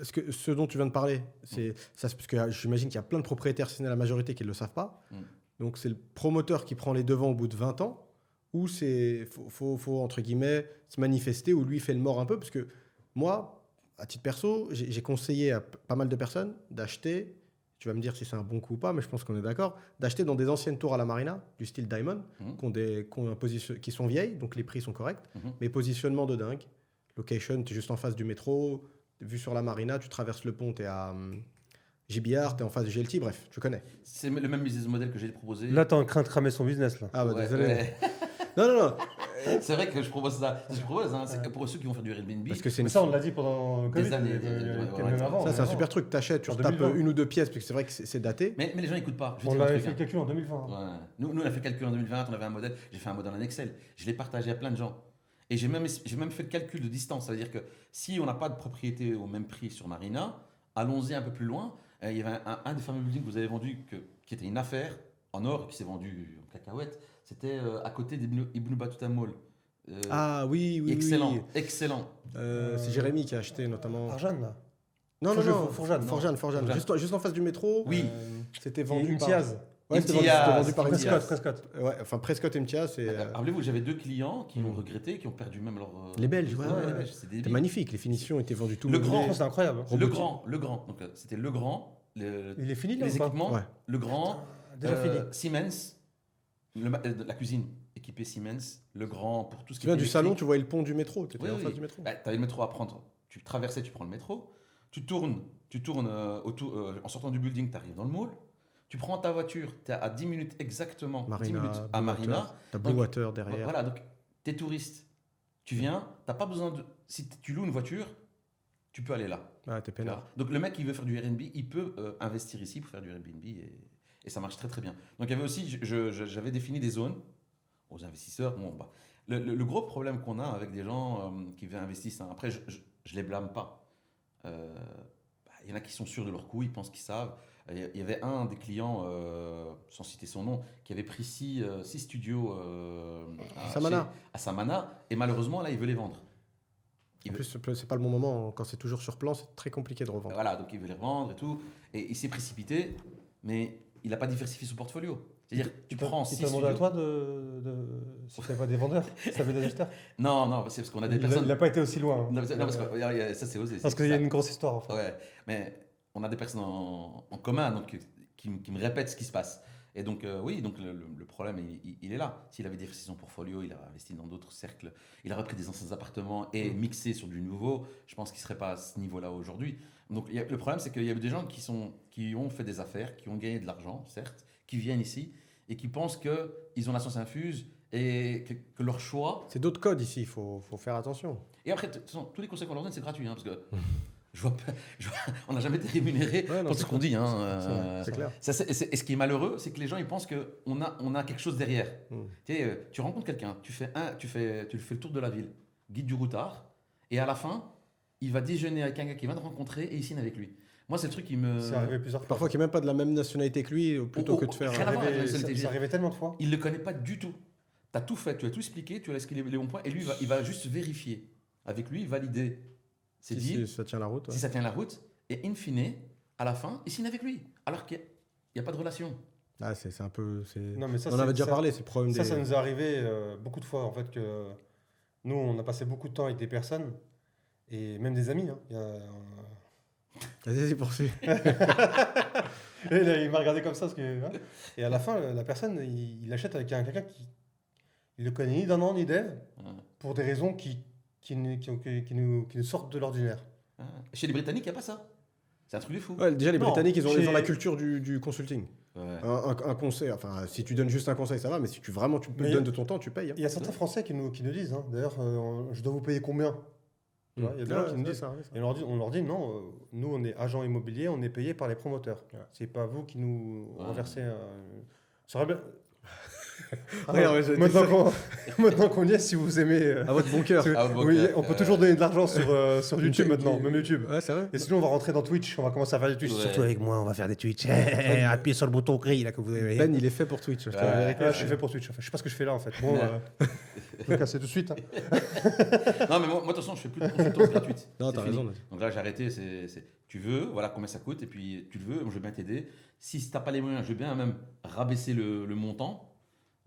Est-ce que ce dont tu viens de parler, c'est ça, parce que j'imagine qu'il y a plein de propriétaires, si ce n'est la majorité, qui ne le savent pas. Mm. Donc c'est le promoteur qui prend les devants au bout de 20 ans, ou c'est faut entre guillemets se manifester, ou lui fait le mort un peu, parce que moi, à titre perso, j'ai conseillé à pas mal de personnes d'acheter. Tu vas me dire si c'est un bon coup ou pas, mais je pense qu'on est d'accord. D'acheter dans des anciennes tours à la marina, du style Diamond, Mhm. qui sont vieilles, donc les prix sont corrects, Mhm. mais positionnement de dingue. Location, tu es juste en face du métro, vue sur la marina, tu traverses le pont, tu es à JBR, tu es en face du GLT, bref, tu connais. C'est le même business model que j'ai proposé. Là, t'es en train de cramer son business là. Ah bah Ouais, désolé. ouais. Non, non, non, C'est vrai que je propose ça. Je propose, hein, c'est que pour ceux qui vont faire du Airbnb. parce que c'est Mais une... ça, on l'a dit pendant le Covid. Des années, même avant. Ça, c'est un super truc, t'achètes, tu En retapes 2020. une ou deux pièces, parce que c'est vrai que c'est daté. Mais les gens n'écoutent pas. Je vais On dire un l'avait truc, fait hein. le calcul en 2020. Ouais. Nous, on a fait le calcul en 2020, on avait un modèle. J'ai fait un modèle en Excel. Je l'ai partagé à plein de gens. Et j'ai même fait le calcul de distance. C'est-à-dire que si on n'a pas de propriété au même prix sur Marina, allons-y un peu plus loin. Il y avait un des fameux buildings que vous avez vendu qui était une affaire en or qui s'est vendu en cacahuète. C'était à côté d'Ibn Battuta Mall. Ah oui, oui, excellent, oui. excellent. C'est Jérémy qui a acheté notamment. Arjane là. Non, non, non, Fourjane. Forjane. Juste en face du métro. Oui. C'était vendu par... Imtiaz. Ouais, c'était vendu par Imtiaz. Imtiaz. Prescott. Ouais, enfin Prescott et Imtiaz, c'est... Rappelez-vous, j'avais 2 clients qui l'ont regretté, qui ont perdu même leur. Les Belges, ouais, ouais. les Belges, c'est C'était débile. magnifique, les finitions étaient vendues tout Le meublées. grand, C'est incroyable. hein. Le grand. Donc c'était le grand, Il est fini là les ou pas équipements, Ouais. le grand, Déjà fini. Siemens, la cuisine équipée Siemens, le grand pour tout ce Tu qui viens est du électrique. salon, tu voyais le pont du métro, tu étais Oui, en oui. face du métro. Bah, t'avais le métro à prendre. Tu traversais, tu prends le métro. Tu tournes autour, en sortant du building, tu arrives dans le mall. Tu prends ta voiture, tu es à 10 minutes exactement, 10 Marina, minutes à Blue Marina. Water. T'as Blue Donc, Water derrière. Voilà, donc tu es touriste. Tu viens, t'as pas besoin de. Si tu loues une voiture, tu peux aller là. Ah, t'es peinard. Donc le mec qui veut faire du Airbnb, il peut investir ici pour faire du Airbnb et ça marche très très bien. Donc il y avait aussi, j'avais défini des zones aux investisseurs. Bon, bah, le gros problème qu'on a avec des gens qui investissent, hein, après je les blâme pas. Il y en a qui sont sûrs de leur coup, ils pensent qu'ils savent. Il y avait un des clients, sans citer son nom, qui avait pris 6 studios Samana. à Samana et malheureusement là il veut les vendre. En plus, c'est pas le bon moment. Quand c'est toujours sur plan, c'est très compliqué de revendre. Voilà, donc il veut les revendre et tout. Et il s'est précipité, mais il n'a pas diversifié son portfolio. C'est-à-dire, tu prends Il 6 t'a demandé à studios. toi si t'avais pas des vendeurs, si t'avais des acheteurs. Non, c'est parce qu'on a des Il personnes. n'a pas été aussi loin. hein. Non, parce que ça, c'est osé. Parce qu'il y a une grosse histoire. Enfin. Ouais, mais on a des personnes en commun donc, qui me répètent ce qui se passe. Et donc, oui, donc le problème, il est là. S'il avait diversifié son portfolio, il a investi dans d'autres cercles, il aurait pris des anciens appartements et mixé sur du nouveau, je pense qu'il ne serait pas à ce niveau-là aujourd'hui. Donc, le problème, c'est qu'il y a des gens qui ont fait des affaires, qui ont gagné de l'argent, certes, qui viennent ici et qui pensent qu'ils ont la science infuse et que leur choix. C'est d'autres codes ici, il faut faire attention. Et après, de toute façon, tous les conseils qu'on leur donne, c'est gratuit, hein, parce que. On n'a jamais été rémunéré Ouais, non, pour c'est ce qu'on dit. Hein, C'est clair. et ce qui est malheureux, c'est que les gens ils pensent qu'on a quelque chose derrière. Mm. Tu rencontres quelqu'un, tu fais le tour de la ville, guide du routard, et à la fin, il va déjeuner avec un gars qui vient de rencontrer et il signe avec lui. Moi, c'est le truc qui me. C'est arrivé plusieurs fois. Parfois, qui n'est même pas de la même nationalité que lui, plutôt que de faire. rien à voir avec la Ça nationalité. c'est arrivé tellement de fois. Il ne le connaît pas du tout. Tu as tout fait, tu as tout expliqué, tu as expliqué les bons points, et lui, il va juste vérifier. Avec lui, valider ses deals. Si ça tient la route. Ouais. Si ça tient la route, et in fine, à la fin, il signe avec lui, alors qu'il n'y a pas de relation. Ah, c'est un peu. Non, mais ça, On en c'est- avait déjà ça- parlé, c'est le problème Ça, des. ça nous est arrivé beaucoup de fois, en fait, que nous, on a passé beaucoup de temps avec des personnes, et même des amis. Hein. Vas-y, poursuis. Et là, il m'a regardé comme ça, parce que, hein. Et à la fin, la personne, il achète avec quelqu'un qui il ne connaît ni d'un an ni d'Ève, pour des raisons qui nous sortent de l'ordinaire. Chez les Britanniques, il n'y a pas ça. C'est un truc de fou. Ouais, déjà, les Non, Britanniques, ils ont chez- la culture du consulting. Ouais. Un conseil, enfin, si tu donnes juste un conseil, ça va, mais si tu vraiment tu Mais- donnes de ton temps, tu payes. Hein. Il y a certains Français qui nous disent, hein, d'ailleurs, je dois vous payer combien? Tu vois, il y a des gens qui nous disent ça. Et on leur dit non, nous on est agents immobiliers, on est payé par les promoteurs. Ouais. C'est pas vous qui nous Ouais. reversez un. Ça serait bien. Regarde, ouais, Maintenant qu'on y est, si vous aimez. À votre bon cœur. Ah, bon, oui, ok, on peut toujours donner de l'argent sur YouTube maintenant, YouTube. même YouTube. Ouais, c'est vrai. Et sinon, on va rentrer dans Twitch, on va commencer à faire des Twitch. Ouais. Surtout avec moi, on va faire des Twitch. Appuyez sur le bouton gris là que vous avez. Ben, il est fait pour Twitch. Je te Ouais. la vérité. Je suis fait pour Twitch. En fait. Je sais pas ce que je fais là en fait. Bon, Ouais. je vais casser tout de suite. Hein. Non, mais moi, de toute façon, je fais plus de consultance gratuite. Non, C'est t'as fini. raison. Donc là, j'ai arrêté. Tu veux, voilà combien ça coûte, et puis tu le veux, moi, je veux bien t'aider. Si tu n'as pas les moyens, je veux bien même rabaisser le montant.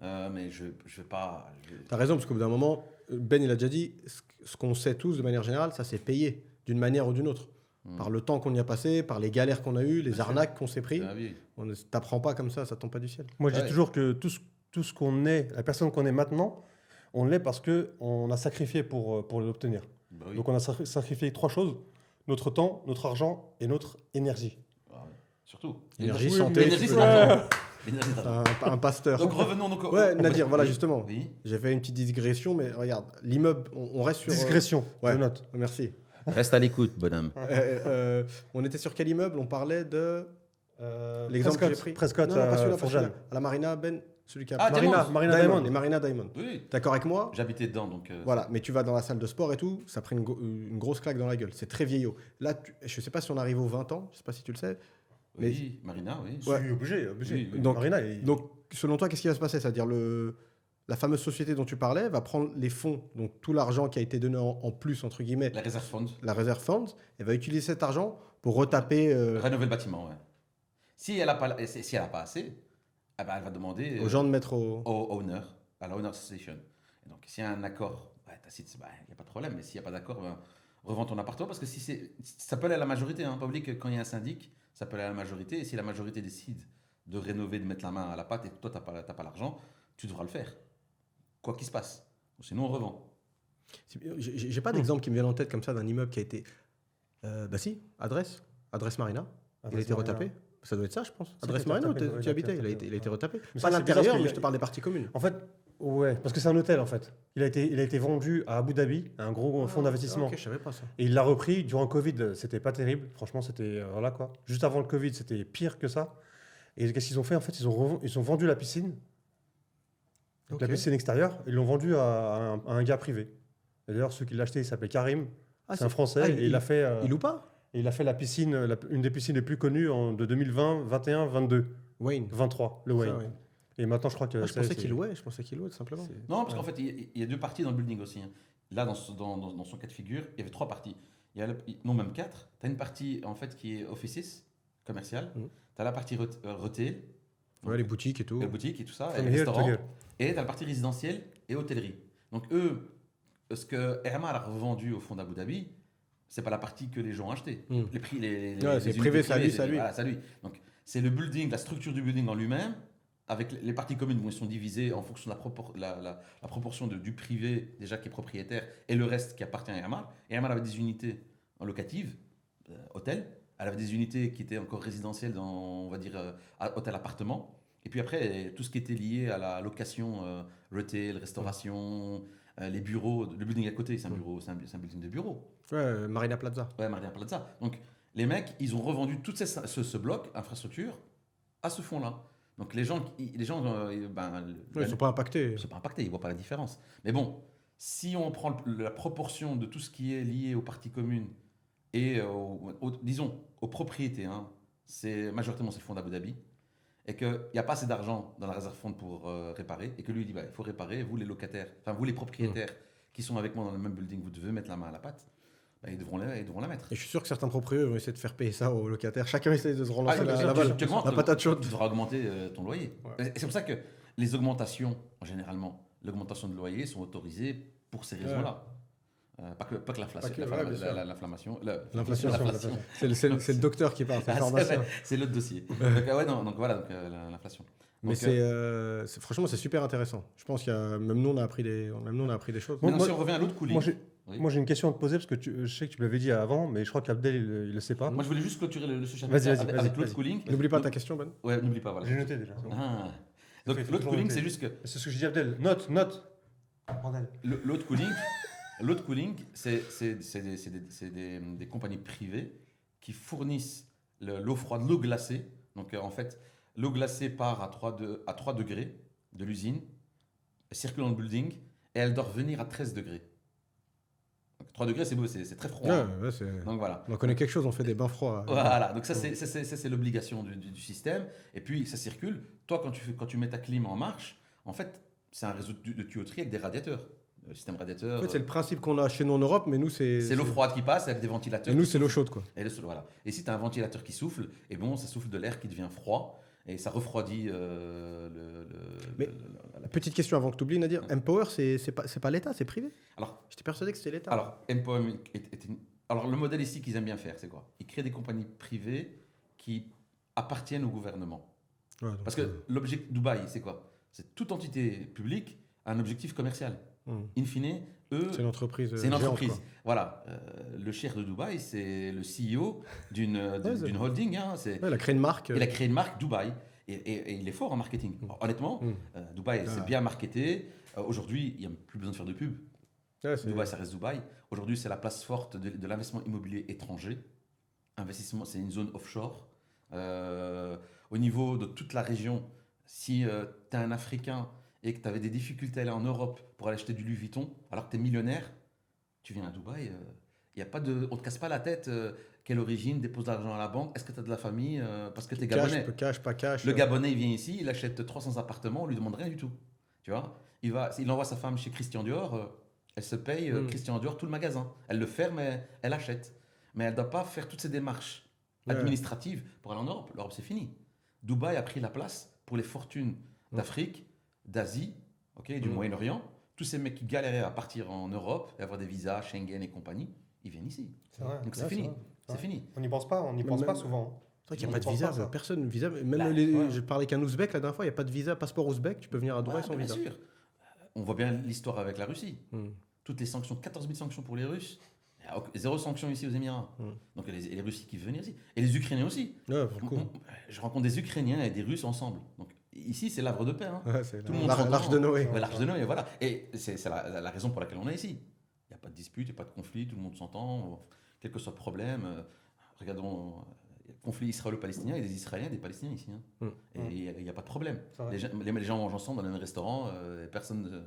Mais je vais pas. T'as raison, parce qu'au bout d'un moment, Ben, il a déjà dit, ce qu'on sait tous de manière générale, ça c'est payé d'une manière ou d'une autre. Par le temps qu'on y a passé, par les galères qu'on a eues, les arnaques qu'on s'est pris. Ah oui. On ne t'apprend pas comme ça tombe pas du ciel. Moi, je dis Ouais. toujours que tout ce qu'on est, la personne qu'on est maintenant, on l'est parce qu'on a sacrifié pour l'obtenir. Bah oui. Donc, on a sacrifié 3 choses notre temps, notre argent et notre énergie. Ah ouais. Surtout. Énergie, Oui, santé. mais L'énergie, tu c'est peux- l'argent. L'énergie, c'est C'est l'argent. un pasteur. Donc revenons donc. Ouais, Nadir, voilà Oui. justement. Oui. J'ai fait une petite digression, mais regarde, l'immeuble, on reste sur. Discrétion, ouais. je note. Merci. Reste à l'écoute, bonhomme. On était sur quel immeuble? On parlait de. L'exemple que j'ai pris. Prescott, Non, non, pas celui-là, pas Fourgeal. celui-là. À la Marina, Ben, celui qui a. Ah, Marina Diamond. Les Marina Diamond. Oui. D'accord avec moi? J'habitais dedans, donc. Voilà, mais tu vas dans la salle de sport et tout, ça prend une grosse claque dans la gueule. C'est très vieillot. Là, je sais pas si on arrive aux 20 ans, je sais pas si tu le sais. Mais- Oui, Marina, oui. Ouais. C'est obligé. Oui, oui. Donc- Marina, Donc, selon toi, qu'est-ce qui va se passer? C'est-à-dire, la fameuse société dont tu parlais va prendre les fonds, donc tout l'argent qui a été donné en plus, entre guillemets, La réserve fund. la réserve fund, elle va utiliser cet argent pour retaper Rénover le bâtiment, ouais. Si elle n'a pas assez, eh ben, elle va demander aux gens de mettre au. au owner, à la owner association. Et donc, s'il y a un accord, tacite, il n'y a pas de problème. Mais s'il n'y a pas d'accord, ben, revends ton appartement. Parce que ça peut aller à la majorité. Hein. Pas oublier que quand il y a un syndic, ça peut aller à la majorité. Et si la majorité décide de rénover, de mettre la main à la pâte, et que toi, tu n'as pas l'argent, tu devras le faire. Quoi qu'il se passe. Sinon, on revend. J'ai pas d'exemple qui me vient en tête comme ça d'un immeuble qui a été. Bah si, Adresse Marina. Il a été retapé. Ça doit être ça, je pense. Ça Adresse a été Marina, où retapé, ouais, tu habitais, il a été il a été retapé. Mais Pas ça, c'est bizarre l'intérieur, parce mais qu'il je te parle des parties communes. En fait, ouais, parce que c'est un hôtel en fait. Il a été vendu à Abu Dhabi, à un gros fonds d'investissement. Ok, je savais pas ça. Et il l'a repris durant le Covid. C'était pas terrible. Franchement, c'était voilà quoi. Juste avant le Covid, c'était pire que ça. Et qu'est-ce qu'ils ont fait en fait, ils ont vendu la piscine, donc la Ok. piscine extérieure. Ils l'ont vendue à un gars privé. Et d'ailleurs, ceux qui l'ont acheté, il s'appelait Karim. Ah, C'est un Français. Et il a fait. Il loue pas Et il a fait la piscine, une des piscines les plus connues de 2020, 21, 22, Wayne. 23, le Ça, Wayne. ouais. Et maintenant, je crois que Ah, je pensais qu'il louait, tout simplement. Non, parce qu'en fait, il y a deux parties dans le building aussi. Hein. Là, dans son cas de figure, il y avait 3 parties. Il y a non, même 4. Tu as une partie en fait qui est offices, commercial. Mhm. Tu as la partie retail, Ouais, les boutiques et tout. la boutique et tout ça, et From les here to restaurants. here. Et tu as la partie résidentielle et hôtellerie. Donc, eux, ce que Hermar a revendu au fond d'Abu Dhabi, c'est pas la partie que les gens ont acheté. Mm. Les prix, Ouais, les c'est unités privé, c'est à lui, privées, c'est à lui. voilà, c'est à lui. Donc, c'est le building, la structure du building en lui-même, avec les parties communes où ils sont divisées en fonction de la proportion du privé déjà qui est propriétaire et le reste qui appartient à Hermar. Et Hermar avait des unités en locative, hôtel. Elle avait des unités qui étaient encore résidentielles dans, on va dire, hôtel-appartement. Et puis après, tout ce qui était lié à la location, retail, restauration, les bureaux, le building à côté, c'est un bureau, c'est un building de bureau. Ouais, Marina Plaza. Ouais, Marina Plaza. Donc, les mecs, ils ont revendu tout ce bloc, infrastructure, à ce fonds-là. Donc, les gens Ouais, ils sont pas impactés. ne sont pas impactés, ils ne voient pas la différence. Mais bon, si on prend la proportion de tout ce qui est lié aux parties communes et, disons, aux propriétés, hein, majoritairement, c'est le fonds d'Abu Dhabi, et qu'il n'y a pas assez d'argent dans la réserve fond pour réparer, et que lui, il dit, il faut réparer, vous les locataires, enfin, vous les propriétaires qui sont avec moi dans le même building, vous devez mettre la main à la pâte. Ils devront la mettre. Et je suis sûr que certains propriétaires vont essayer de faire payer ça aux locataires. Chacun essaie de se relancer bien sûr, la balle. La patate chaude. Tu devras augmenter ton loyer. Ouais. Et c'est pour ça que les augmentations, généralement, l'augmentation de loyer sont autorisées pour ces raisons-là. Pas que l'inflation. Pas que, ouais, bien sûr. L'inflation. L'inflation. C'est le docteur qui parle, c'est le pharmacien. C'est l'autre dossier. Donc voilà, l'inflation. Mais franchement, c'est super intéressant. Je pense qu'il y a même nous on a appris des choses. Moi, Maintenant, si on revient à l'autre coulis. Moi, Oui. Moi, j'ai une question à te poser parce que je sais que tu me l'avais dit avant, mais je crois qu'Abdel, il le sait pas. Moi, je voulais juste clôturer le sujet Vas-y, avec, vas-y, avec vas-y, load vas-y. cooling. N'oublie pas Donc- ta question, Ben. Ouais, n'oublie pas, voilà. J'ai noté déjà. c'est bon. Ah. Il Donc, faut load toujours cooling, noter. c'est juste que C'est ce que je dis, Abdel. Note. Bordel. load cooling, load cooling, c'est des compagnies privées qui fournissent l'eau froide, l'eau glacée. Donc, en fait, l'eau glacée part à 3 degrés de l'usine, elle circule dans le building et elle doit revenir à 13 degrés. Donc, 3 degrés, c'est beau, c'est très froid. hein. Ouais, c'est- Donc, voilà. On connaît quelque chose, on fait des bains froids. Voilà, donc ça c'est l'obligation du système. Et puis ça circule. Toi, quand tu mets ta clim en marche, en fait, c'est un réseau de tuyauterie avec des radiateurs. Le système radiateur, En fait, c'est le principe qu'on a chez nous en Europe, mais nous, c'est l'eau froide qui passe avec des ventilateurs. Et nous, qui c'est l'eau soufflent. chaude, quoi. Voilà. Et si tu as un ventilateur qui souffle, et bon, ça souffle de l'air qui devient froid et ça refroidit Mais- Petite question avant que tu oublies, Nadir. Empower, c'est pas l'État, c'est privé. Alors, J'étais persuadé que c'était l'État. Empowerment alors, le modèle ici qu'ils aiment bien faire, c'est quoi? Ils créent des compagnies privées qui appartiennent au gouvernement. Ouais, donc, Parce que l'objectif Dubaï, c'est quoi? C'est toute entité publique a un objectif commercial. In fine, eux, c'est une entreprise. c'est une géante, entreprise. quoi. Voilà. Le cheikh de Dubaï, c'est le CEO d'une c'est- d'une holding. Hein, Ouais, il a créé une marque. il a créé une marque Dubaï et il est fort en marketing. Honnêtement, Dubaï, c'est bien marketé. Aujourd'hui, il n'y a plus besoin de faire de pub. Ouais, c'est- Dubaï, ça reste Dubaï. Aujourd'hui, c'est la place forte de l'investissement immobilier étranger. Investissement, c'est une zone offshore. Au niveau de toute la région, si tu es un Africain et que tu avais des difficultés à aller en Europe pour aller acheter du Louis Vuitton, alors que tu es millionnaire, tu viens à Dubaï, on ne te casse pas la tête. Quelle origine? Dépose de l'argent à la banque. Est-ce que tu as de la famille? Parce que tu es Gabonais. Cash, pas cash. Le Gabonais, il vient ici, il achète 300 appartements, on lui demande rien du tout. Tu vois, il envoie sa femme chez Christian Dior, elle se paye Christian Dior tout le magasin. Elle le ferme, elle achète. Mais elle ne doit pas faire toutes ces démarches administratives pour aller en Europe. L'Europe, c'est fini. Dubaï a pris la place pour les fortunes d'Afrique, d'Asie, du Moyen-Orient. Tous ces mecs qui galéraient à partir en Europe et avoir des visas, Schengen et compagnie, ils viennent ici. C'est vrai. Donc c'est Ouais, fini. c'est vrai. C'est fini. On n'y pense pas, Même- souvent. C'est vrai qu'il n'y On a pas de pense visa. pas, ça. Personne visa. Même Bah, ouais. je parlais qu'un Ouzbek la dernière fois, il n'y a pas de visa, passeport ouzbek, tu peux venir à Dubaï sans Bien visa. sûr. On voit bien l'histoire avec la Russie. Hmm. Toutes les sanctions, 14 000 sanctions pour les Russes. Il y a zéro sanction ici aux Émirats. Mm. Donc les Russes qui veulent venir ici. Et les Ukrainiens aussi. Ouais, pour le coup. Je rencontre des Ukrainiens et des Russes ensemble. Donc ici, c'est l'havre de paix. Hein. Ouais, c'est Tout le monde l'arche s'entend. de Noé. Ouais, l'arche de Noé, voilà. Et c'est la raison pour laquelle on est ici. Il n'y a pas de dispute, il n'y a pas de conflit, tout le monde s'entend, quel que soit le problème. Regardons, il y a le conflit israélo-palestinien, il y a des Israéliens et des Palestiniens ici. Hein. Et il n'y a pas de problème. C'est vrai. Les gens mangent ensemble dans un restaurant, et personne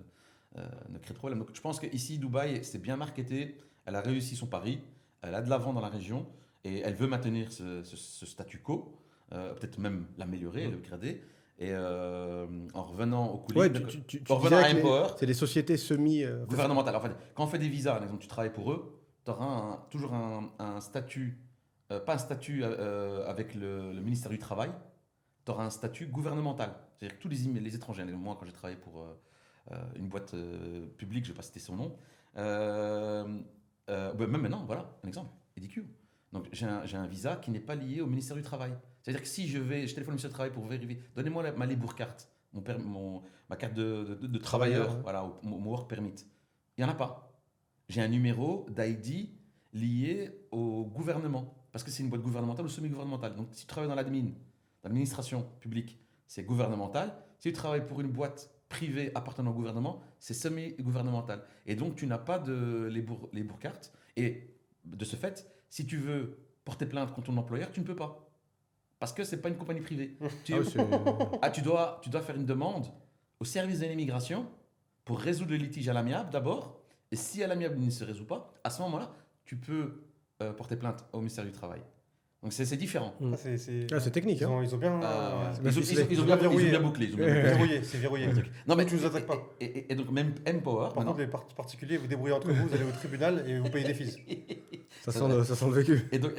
ne crée de problème. Donc je pense qu'ici, Dubaï, c'est bien marketé, elle a réussi son pari, elle a de l'avant dans la région, et elle veut maintenir ce statu quo, peut-être même l'améliorer, le grader. Et en revenant au coulisses, Ouais, donc, tu en revenant à disais que Empower, c'est des sociétés semi. gouvernementales. En fait, quand on fait des visas, par exemple, tu travailles pour eux, tu auras toujours un statut, pas un statut avec le ministère du Travail, tu auras un statut gouvernemental. C'est-à-dire que tous les étrangers, moi quand j'ai travaillé pour une boîte publique, je ne vais pas citer son nom, même maintenant, voilà, un exemple, EDQ. Donc j'ai un visa qui n'est pas lié au ministère du Travail. C'est-à-dire que si je téléphone au ministère du Travail pour vérifier, donnez-moi ma Labour carte, ma carte de travailleur, ouais. voilà, mon work permit. Il n'y en a pas. J'ai un numéro d'ID lié au gouvernement, parce que c'est une boîte gouvernementale ou semi-gouvernementale. Donc si tu travailles dans l'admin, dans l'administration publique, c'est gouvernemental. Si tu travailles pour une boîte privée appartenant au gouvernement, c'est semi-gouvernemental. Et donc tu n'as pas de Labour carte. Et de ce fait, si tu veux porter plainte contre ton employeur, tu ne peux pas. Parce que ce n'est pas une compagnie privée. Tu dois faire une demande au service de l'immigration pour résoudre le litige à l'amiable d'abord. Et si à l'amiable il ne se résout pas, à ce moment-là, tu peux porter plainte au ministère du Travail. Donc c'est différent. Mm. C'est technique. Ils ont bien. Ils ont bien bouclé. Ils ont bien bouclé. C'est verrouillé. Non, mais tu nous attaques pas. Et donc même Empower. Par contre, les particuliers, vous débrouillez entre vous, vous allez au tribunal et vous payez des fees. Ça sent le vécu. Et donc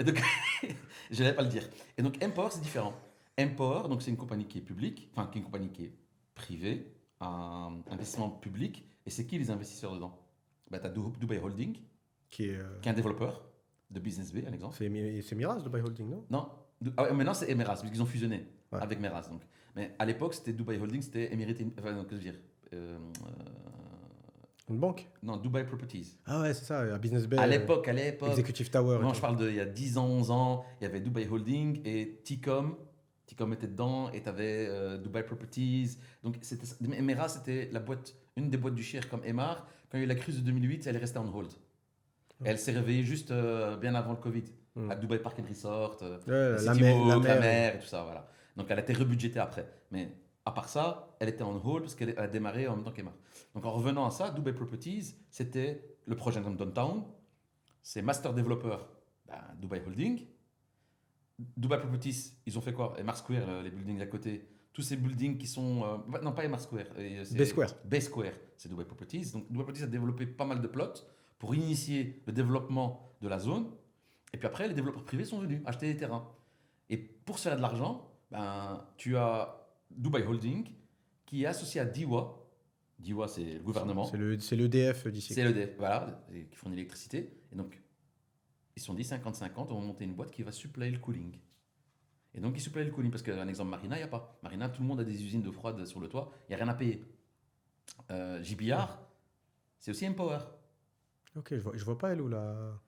je n'allais pas le dire. Et donc Empower, c'est différent. Empower, donc c'est une compagnie qui est publique, enfin qui est une compagnie qui est privée, un investissement public. Et c'est qui les investisseurs dedans? Tu as Dubai Holding, qui est un développeur de Business Bay, un exemple. C'est Miraz, Dubai Holding, non? Non. Maintenant, c'est Emirates, parce qu'ils ont fusionné avec Miraz. Donc. Mais à l'époque, c'était Dubai Holding, c'était Emirates. Enfin, que je veux dire Une banque? Non, Dubai Properties. Ah ouais, c'est ça, à Business Bay. À l'époque. Executive Tower. et Non, tout. je parle d'il y a 10 ans, 11 ans. Il y avait Dubai Holding et Ticom. Ticom était dedans et tu avais Dubai Properties. Donc, Emera, c'était une des boîtes du share comme Emar. Quand il y a eu la crise de 2008, elle est restée en hold. Et elle s'est réveillée juste bien avant le Covid. À Dubai Park and Resort, la City Walk, la mer. mer et tout ça. Voilà. Donc, elle a été rebudgétée après. Mais à part ça, elle était en hold parce qu'elle a démarré en même temps qu'Emar. Donc, en revenant à ça, Dubai Properties, c'était le projet dans Downtown. C'est Master Developer, Dubai Holding. Dubai Properties, ils ont fait quoi? Emar Square, les buildings à côté. Tous ces buildings qui sont. Non, pas Emar Square. Bay Square. Bay Square, c'est Dubai Properties. Donc, Dubai Properties a développé pas mal de plots pour initier le développement de la zone. Et puis après, les développeurs privés sont venus acheter des terrains. Et pour se faire de l'argent, tu as Dubai Holding qui est associé à DIWA. DIWA, c'est le gouvernement. C'est l'EDF d'ici. C'est l'EDF, voilà, qui fournit l'électricité. Et donc, ils se sont dit 50-50, on va monter une boîte qui va supply le cooling. Et donc, ils supply le cooling parce qu'un exemple, Marina, il n'y a pas. Marina, tout le monde a des usines d'eau froide sur le toit, il n'y a rien à payer. JBR, c'est aussi Empower. Ok, je vois pas elle où là.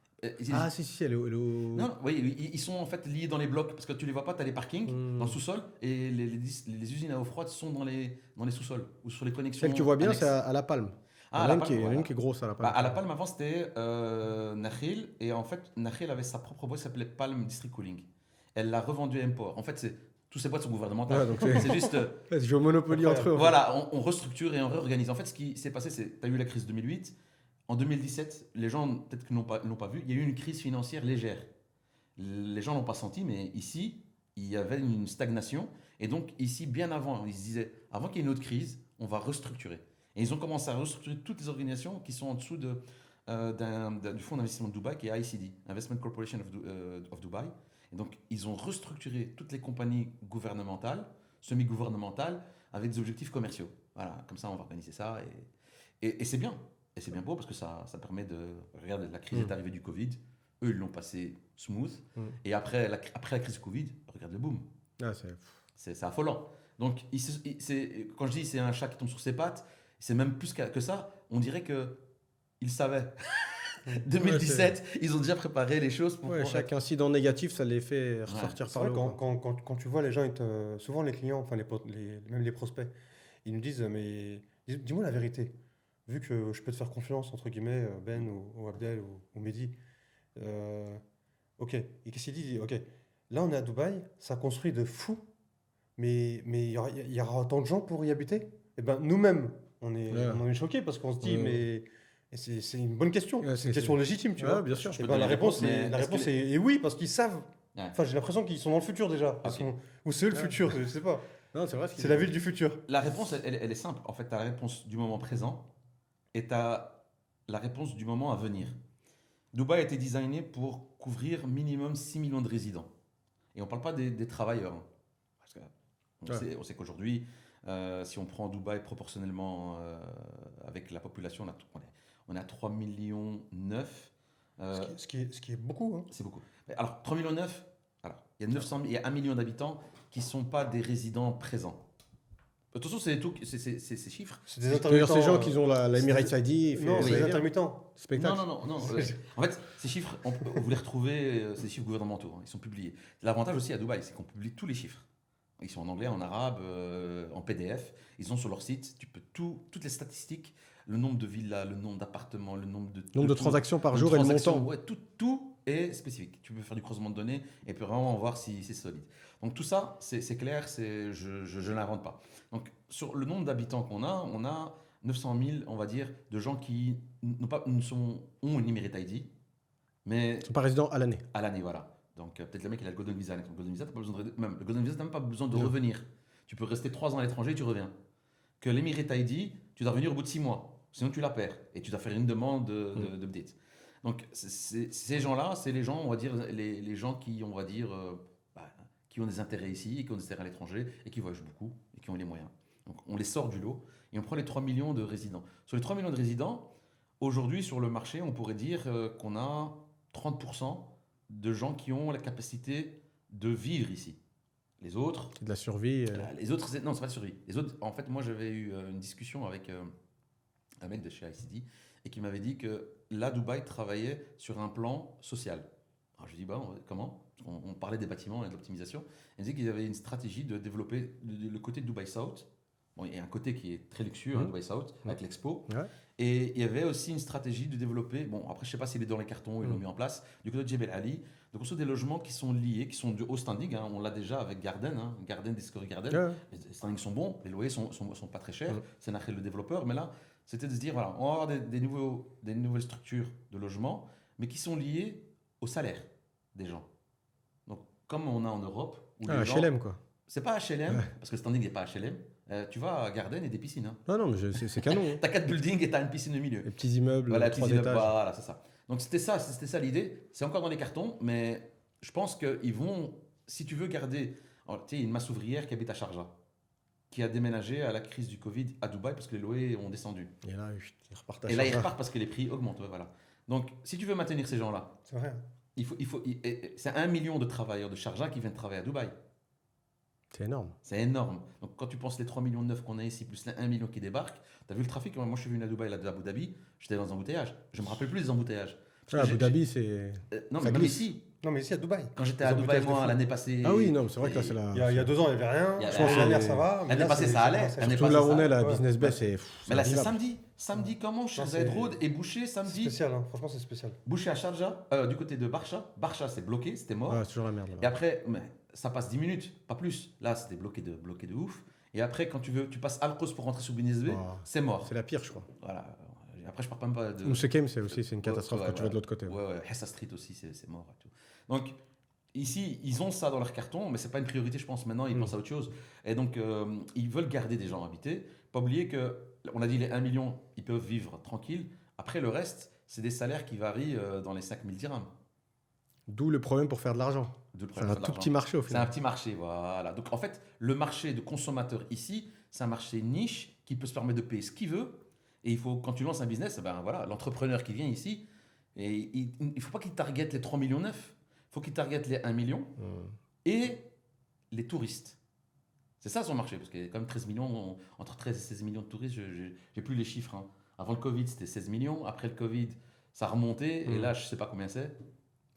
Ah, si, elle est au. Non, oui, ils sont en fait liés dans les blocs parce que tu les vois pas, tu as les parkings dans le sous-sol et les usines à eau froide sont dans les sous-sols ou sur les connexions. Celle que tu vois bien, annexes. c'est à La Palme. Ah, il y en a La Palme, une voilà. qui est grosse à La Palme. À La Palme, avant, c'était Nakhil. Et en fait, Nakhil avait sa propre boîte qui s'appelait Palm District Cooling. Elle l'a revendue à Empower. En fait, tous ces boîtes sont gouvernementales. Ouais, donc c'est juste. C'est jouer au Monopoly entre eux. Voilà, on restructure et on réorganise. En fait, ce qui s'est passé, c'est tu as eu la crise 2008. En 2017, les gens, peut-être qu'ils l'ont pas vu, il y a eu une crise financière légère. Les gens ne l'ont pas senti, mais ici, il y avait une stagnation. Et donc, ici, bien avant, ils se disaient, avant qu'il y ait une autre crise, on va restructurer. Et ils ont commencé à restructurer toutes les organisations qui sont en dessous du fonds d'investissement de Dubaï, qui est ICD, Investment Corporation of Dubai. Et donc, ils ont restructuré toutes les compagnies gouvernementales, semi-gouvernementales, avec des objectifs commerciaux. Voilà, comme ça, on va organiser ça. Et c'est bien. Et c'est bien beau parce que ça permet de... Regarde, la crise est arrivée du Covid. Eux, ils l'ont passé smooth. Et après la crise du Covid, regarde le boom. Ah, c'est affolant. Donc, quand je dis c'est un chat qui tombe sur ses pattes, c'est même plus que ça. On dirait qu'ils savaient. 2017, ils ont déjà préparé les choses pour... chaque incident négatif, ça les fait ressortir par le haut. Quand tu vois les gens, souvent les clients, enfin même les prospects, ils nous disent, mais dis-moi la vérité. Vu que je peux te faire confiance, entre guillemets, Ben ou Abdel ou Mehdi, ok. Et qu'est-ce qu'il dit? Ok, là on est à Dubaï, ça construit de fou, mais il y aura autant de gens pour y habiter? Et ben nous-mêmes, on est choqués parce qu'on se dit, mais c'est une bonne question, c'est une question légitime, tu vois. Bien sûr. Et ben, la réponse est oui, parce qu'ils savent. Ouais. Enfin, j'ai l'impression qu'ils sont dans le futur déjà. Okay. Ou c'est eux le futur, je sais pas. Non, c'est la ville du futur. La réponse, elle est simple. En fait, tu as la réponse du moment présent. Et tu as la réponse du moment à venir. Dubaï a été designé pour couvrir minimum 6 millions de résidents. Et on ne parle pas des travailleurs. Hein. Parce que on sait qu'aujourd'hui, si on prend Dubaï proportionnellement avec la population, on est à 3,9 millions. Ce qui est beaucoup. Hein. C'est beaucoup. Alors, 3,9 millions, il y a 1 million d'habitants qui ne sont pas des résidents présents. De toute façon, c'est ces chiffres. C'est des intermittents. Ces gens qui ont l'Emirates ID. Non, c'est des intermittents. Spectacle. Non. En fait, ces chiffres, vous les retrouvez, c'est des chiffres gouvernementaux. Ils sont publiés. L'avantage aussi à Dubaï, c'est qu'on publie tous les chiffres. Ils sont en anglais, en arabe, en PDF. Ils sont sur leur site. Tu peux toutes les statistiques, le nombre de villas, le nombre d'appartements, le nombre de transactions par jour et le montant. Ouais, tout est spécifique. Tu peux faire du croisement de données et puis vraiment voir si c'est solide. Donc tout ça, c'est clair, je n'invente pas. Donc sur le nombre d'habitants qu'on a, on a 900 000, on va dire, de gens qui ont une Emirate ID, mais... Ils ne sont pas résidents à l'année. À l'année, voilà. Donc peut-être le mec, il a le Golden Visa. Le Golden Visa, le Golden Visa, tu n'as même pas besoin de revenir. Tu peux rester 3 ans à l'étranger et tu reviens. Que l'Emirate ID, tu dois revenir au bout de 6 mois. Sinon, tu la perds. Et tu dois faire une demande d'update. Donc ces gens-là, c'est les gens, on va dire, les gens qui, on va dire... qui ont des intérêts ici, et qui ont des intérêts à l'étranger, et qui voyagent beaucoup, et qui ont les moyens. Donc on les sort du lot, et on prend les 3 millions de résidents. Sur les 3 millions de résidents, aujourd'hui sur le marché, on pourrait dire qu'on a 30% de gens qui ont la capacité de vivre ici. Les autres... C'est de la survie. Les autres, non, c'est pas de survie. Les autres, en fait, moi j'avais eu une discussion avec un mec de chez ICD, et qui m'avait dit que là, Dubaï travaillait sur un plan social. Alors je dis, bah, comment? On parlait des bâtiments et de l'optimisation. Il disait qu'il y avait une stratégie de développer le côté de Dubaï South. Bon, il y a un côté qui est très luxueux, Dubaï South, avec l'Expo. Ouais. Et il y avait aussi une stratégie de développer, bon, après, je ne sais pas s'il est dans les cartons, ils l'ont mis en place, du côté de Jebel Ali. Donc, on sont des logements qui sont liés, qui sont du haut standing. On l'a déjà avec Garden, Garden, Discovery Garden. Ouais. Les standings sont bons, les loyers sont pas très chers. C'est Nachel le développeur. Mais là, c'était de se dire, voilà, on va avoir des nouvelles structures de logements, mais qui sont liées au salaire des gens. Donc, comme on a en Europe, où les gens, HLM, quoi. c'est pas HLM, parce que le standing n'est pas HLM. Tu vas à Garden et des piscines. Non, mais c'est canon. Tu as 4 buildings et tu as une piscine au milieu. Les petits immeubles, Voilà, 3 petits immeubles, étages. voilà, c'est ça. Donc c'était ça l'idée. C'est encore dans les cartons, mais je pense qu'ils vont, si tu veux garder, alors, tu sais, une masse ouvrière qui habite à Sharjah, qui a déménagé à la crise du Covid à Dubaï parce que les loyers ont descendu. Et là, ils repartent à Et là, ils Sharjah. repartent parce que les prix augmentent. Ouais, voilà. Donc si tu veux maintenir ces gens-là, C'est vrai. c'est 1 million de travailleurs de Sharjah qui viennent travailler à Dubaï. C'est énorme. C'est énorme. Donc quand tu penses les 3 millions de neufs qu'on a ici, plus les 1 million qui débarquent, tu as vu le trafic? Moi, je suis venu à Dubaï, là, de Abu Dhabi, j'étais dans un embouteillage. Je me rappelle plus des embouteillages. Parce que Abu Dhabi, c'est. non, ça mais même glisse. ici, Non, mais ici à Dubaï. quand j'étais Les à Dubaï, embouteillages de moi, fou. l'année passée. Ah oui, non, mais c'est vrai que là, c'est la. Il y a 2 ans, il n'y avait rien. Il y a- Je pense que l'année dernière, ça va. mais L'année là, passée, c'est- ça allait. c'est- L'année Surtout là où on ça- est, la ouais. Business Bay, Ouais. c'est. Mais là, c'est invivable. samedi. Samedi, comment Sheikh Non, Zayed c'est- Road est bouché C'est samedi. spécial, hein. Franchement, c'est spécial. Bouché à Sharjah, du côté de Barcha. Barcha, c'est bloqué, c'était mort. Ouais, c'est toujours la merde. Et Là. après, mais ça passe 10 minutes, pas plus. Là, c'était bloqué de ouf. Et après, quand tu passes Al-Qos pour rentrer sur Business Bay, Oh. c'est mort. C'est la pire, je crois. Voilà. Après, je pars même pas de. Mousekem, c'est une catastrophe Ouais, quand tu vas de l'autre côté. Ouais, ouais. Hessa Street aussi, c'est mort. Et tout. Donc, ici, ils ont ça dans leur carton, mais c'est pas une priorité, je pense. Maintenant, ils pensent à autre chose. Et donc, ils veulent garder des gens habités. Pas oublier que, on a dit les 1 million, ils peuvent vivre tranquille. Après, le reste, c'est des salaires qui varient dans les 5000 dirhams. D'où le problème pour faire de l'argent. D'où le C'est problème un de tout l'argent. petit marché au C'est un final. petit marché, voilà. Donc, en fait, le marché de consommateurs ici, c'est un marché niche qui peut se permettre de payer ce qu'il veut. Et il faut, quand tu lances un business, ben voilà, l'entrepreneur qui vient ici, et il ne faut pas qu'il target les 3 millions 9. Il faut qu'il target les 1 million et les touristes. C'est ça son marché, parce qu'il y a quand même 13 millions, entre 13 et 16 millions de touristes, je n'ai plus les chiffres. Hein. Avant le Covid, c'était 16 millions. Après le Covid, ça a remonté. Et là, je ne sais pas combien c'est.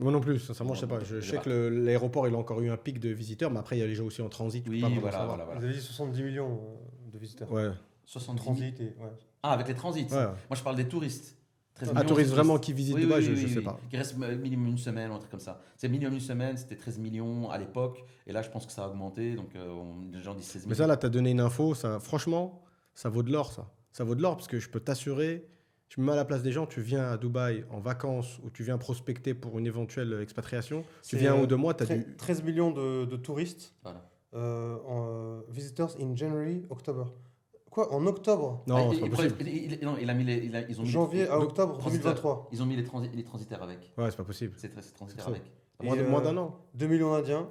Moi non plus, sincèrement, je sais Bon, pas. Je je sais sais que l'aéroport, il a encore eu un pic de visiteurs, mais après, il y a les gens aussi en transit. tu Oui, peux pas vraiment voilà, savoir. voilà, voilà. Vous avez dit 70 millions de visiteurs. Ouais. 70 000. Transit et. Ouais. Ah, avec les transits. Ouais. Moi, je parle des touristes. 13 Un millions, touriste c'est vraiment touristes. qui visite Oui, Dubaï, oui, je oui, sais oui. pas. Qui reste minimum une semaine ou un truc comme ça. C'est minimum une semaine, c'était 13 millions à l'époque. Et là, je pense que ça a augmenté. Donc, les gens disent 16 millions. Mais ça, là, tu as donné une info. Ça, franchement, ça vaut de l'or, ça. Ça vaut de l'or parce que je peux t'assurer, je me mets à la place des gens, tu viens à Dubaï en vacances ou tu viens prospecter pour une éventuelle expatriation. Tu C'est, viens en 2 mois, tu as 13 millions de touristes. Voilà. Visitors in January, October. Quoi, en octobre? Non, Ah, c'est pas possible. non, il a mis ils ont mis Janvier à les- octobre transitaires. 2023. Ils ont mis les transitaires avec. Ouais, c'est pas possible. C'est transitaire trop. avec. Et, Moins d'un an. 2 millions d'Indiens.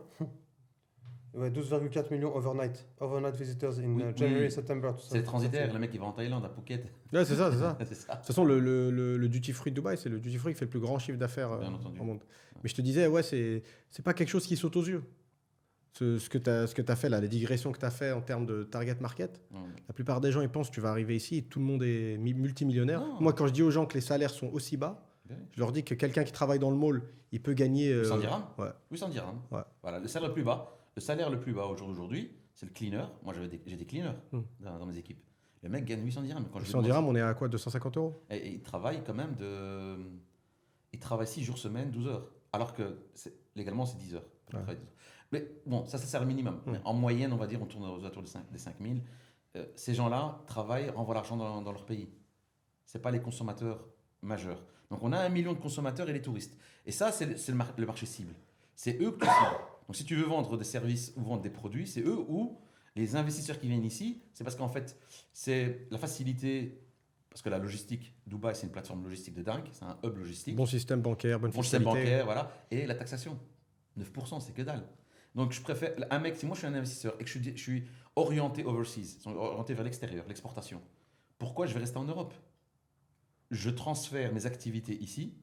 Ouais, 12,4 millions overnight. Overnight visitors in Oui, January, oui. September. Tout ça. C'est les transitaires. Le mec, il va en Thaïlande, à Phuket. Ouais, c'est ça, c'est ça. C'est ça. De toute façon, le duty free de Dubaï, c'est le duty free qui fait le plus grand chiffre d'affaires Bien entendu. au monde. Mais je te disais, ouais, c'est pas quelque chose qui saute aux yeux. Ce que tu as fait là, les digressions que tu as fait en termes de target market, la plupart des gens ils pensent que tu vas arriver ici et tout le monde est multimillionnaire. Non. Moi, quand je dis aux gens que les salaires sont aussi bas, Bien. je leur dis que quelqu'un qui travaille dans le mall, il peut gagner. 800 dirhams. Ouais. 800 dirhams. Ouais. Voilà, le salaire le plus bas. Le salaire le plus bas au jour d'aujourd'hui, c'est le cleaner. Moi, j'ai des cleaners dans mes équipes. Le mec gagne 800 dirhams. Quand je lui 100 demande- dirhams, on est à quoi 250 euros. Et il travaille quand même il travaille 6 jours semaine, 12 heures. Alors que légalement, c'est 10 heures. Ouais. Mais bon, ça sert le minimum. Mais en moyenne, on va dire, on tourne aux alentours des 5000. Ces gens-là travaillent, renvoient l'argent dans leur pays. Ce pas les consommateurs majeurs. Donc on a 1 million de consommateurs et les touristes. Et ça, c'est le marché cible. C'est eux que tu cibles. Donc si tu veux vendre des services ou vendre des produits, c'est eux ou les investisseurs qui viennent ici. C'est parce qu'en fait, c'est la facilité. Parce que la logistique, Dubaï, c'est une plateforme logistique de dingue. C'est un hub logistique. Bon système bancaire, bonne Bon système fiscalité. bancaire, voilà. Et la taxation. 9%, c'est que dalle. Donc, je préfère. Un mec, si moi je suis un investisseur et que je suis orienté overseas, orienté vers l'extérieur, l'exportation, pourquoi je vais rester en Europe? Je transfère mes activités ici,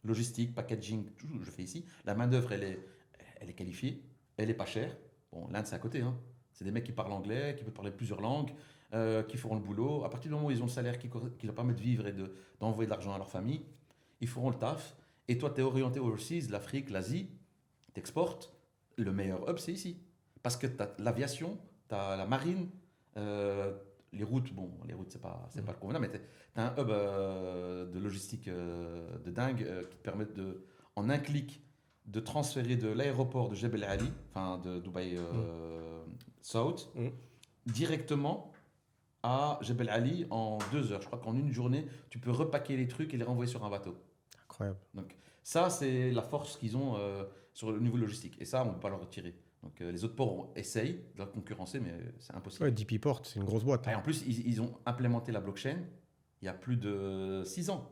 logistique, packaging, tout, je fais ici. La main-d'œuvre, elle est qualifiée, elle est pas chère. Bon, l'Inde, c'est à côté, hein. C'est des mecs qui parlent anglais, qui peuvent parler plusieurs langues, qui feront le boulot. À partir du moment où ils ont le salaire qui leur permet de vivre et d'envoyer de l'argent à leur famille, ils feront le taf. Et toi, tu es orienté overseas, l'Afrique, l'Asie, tu exportes. Le meilleur hub, c'est ici. Parce que tu as l'aviation, tu as la marine, les routes, les routes, c'est pas le convenable, mais tu as un hub de logistique de dingue qui te permet en un clic de transférer de l'aéroport de Jebel Ali, enfin de Dubaï South, directement à Jebel Ali en 2 heures. Je crois qu'en une journée, tu peux repacker les trucs et les renvoyer sur un bateau. Incroyable. Donc ça, c'est la force qu'ils ont sur le niveau logistique. Et ça, on ne peut pas leur retirer. Donc les autres ports essayent de la concurrencer, mais c'est impossible. Ouais, DP Port, c'est une grosse boîte. Et en plus, ils ont implémenté la blockchain il y a plus de 6 ans.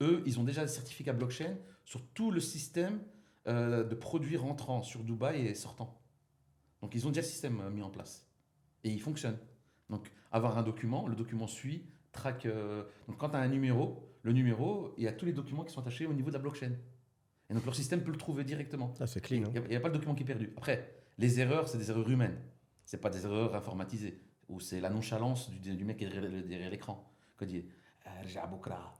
Eux, ils ont déjà le certificat blockchain sur tout le système de produits rentrants sur Dubaï et sortant. Donc ils ont déjà le système mis en place. Et il fonctionne. Donc avoir un document, le document suit, traque. Donc quand tu as un numéro, le numéro, il y a tous les documents qui sont attachés au niveau de la blockchain. Et donc leur système peut le trouver directement. Ah, c'est clean. Il n'y a pas le document qui est perdu. Après, les erreurs, c'est des erreurs humaines. Ce pas des erreurs informatisées. Ou c'est la nonchalance du mec qui est derrière l'écran. Quand il dit « Rja Boukra ».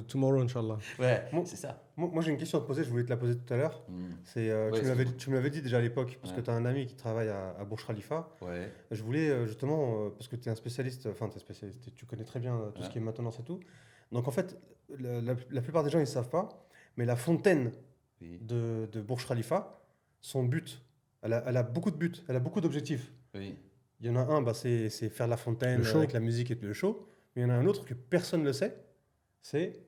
Tomorrow, Inch'Allah. Ouais, c'est ça. Moi, j'ai une question à te poser, je voulais te la poser tout à l'heure. C'est, tu me l'avais dit déjà à l'époque, parce que tu as un ami qui travaille à Burj Khalifa. Ouais. Je voulais justement, parce que tu es un spécialiste, enfin, tu es spécialiste, tu connais très bien tout ce qui est maintenance et tout. Donc en fait, la plupart des gens, ils ne savent pas, mais la fontaine de Burj Khalifa, son but, elle a beaucoup de buts, elle a beaucoup d'objectifs. Oui. Il y en a un, c'est faire la fontaine avec la musique et le show. Mais il y en a un autre que personne ne le sait, c'est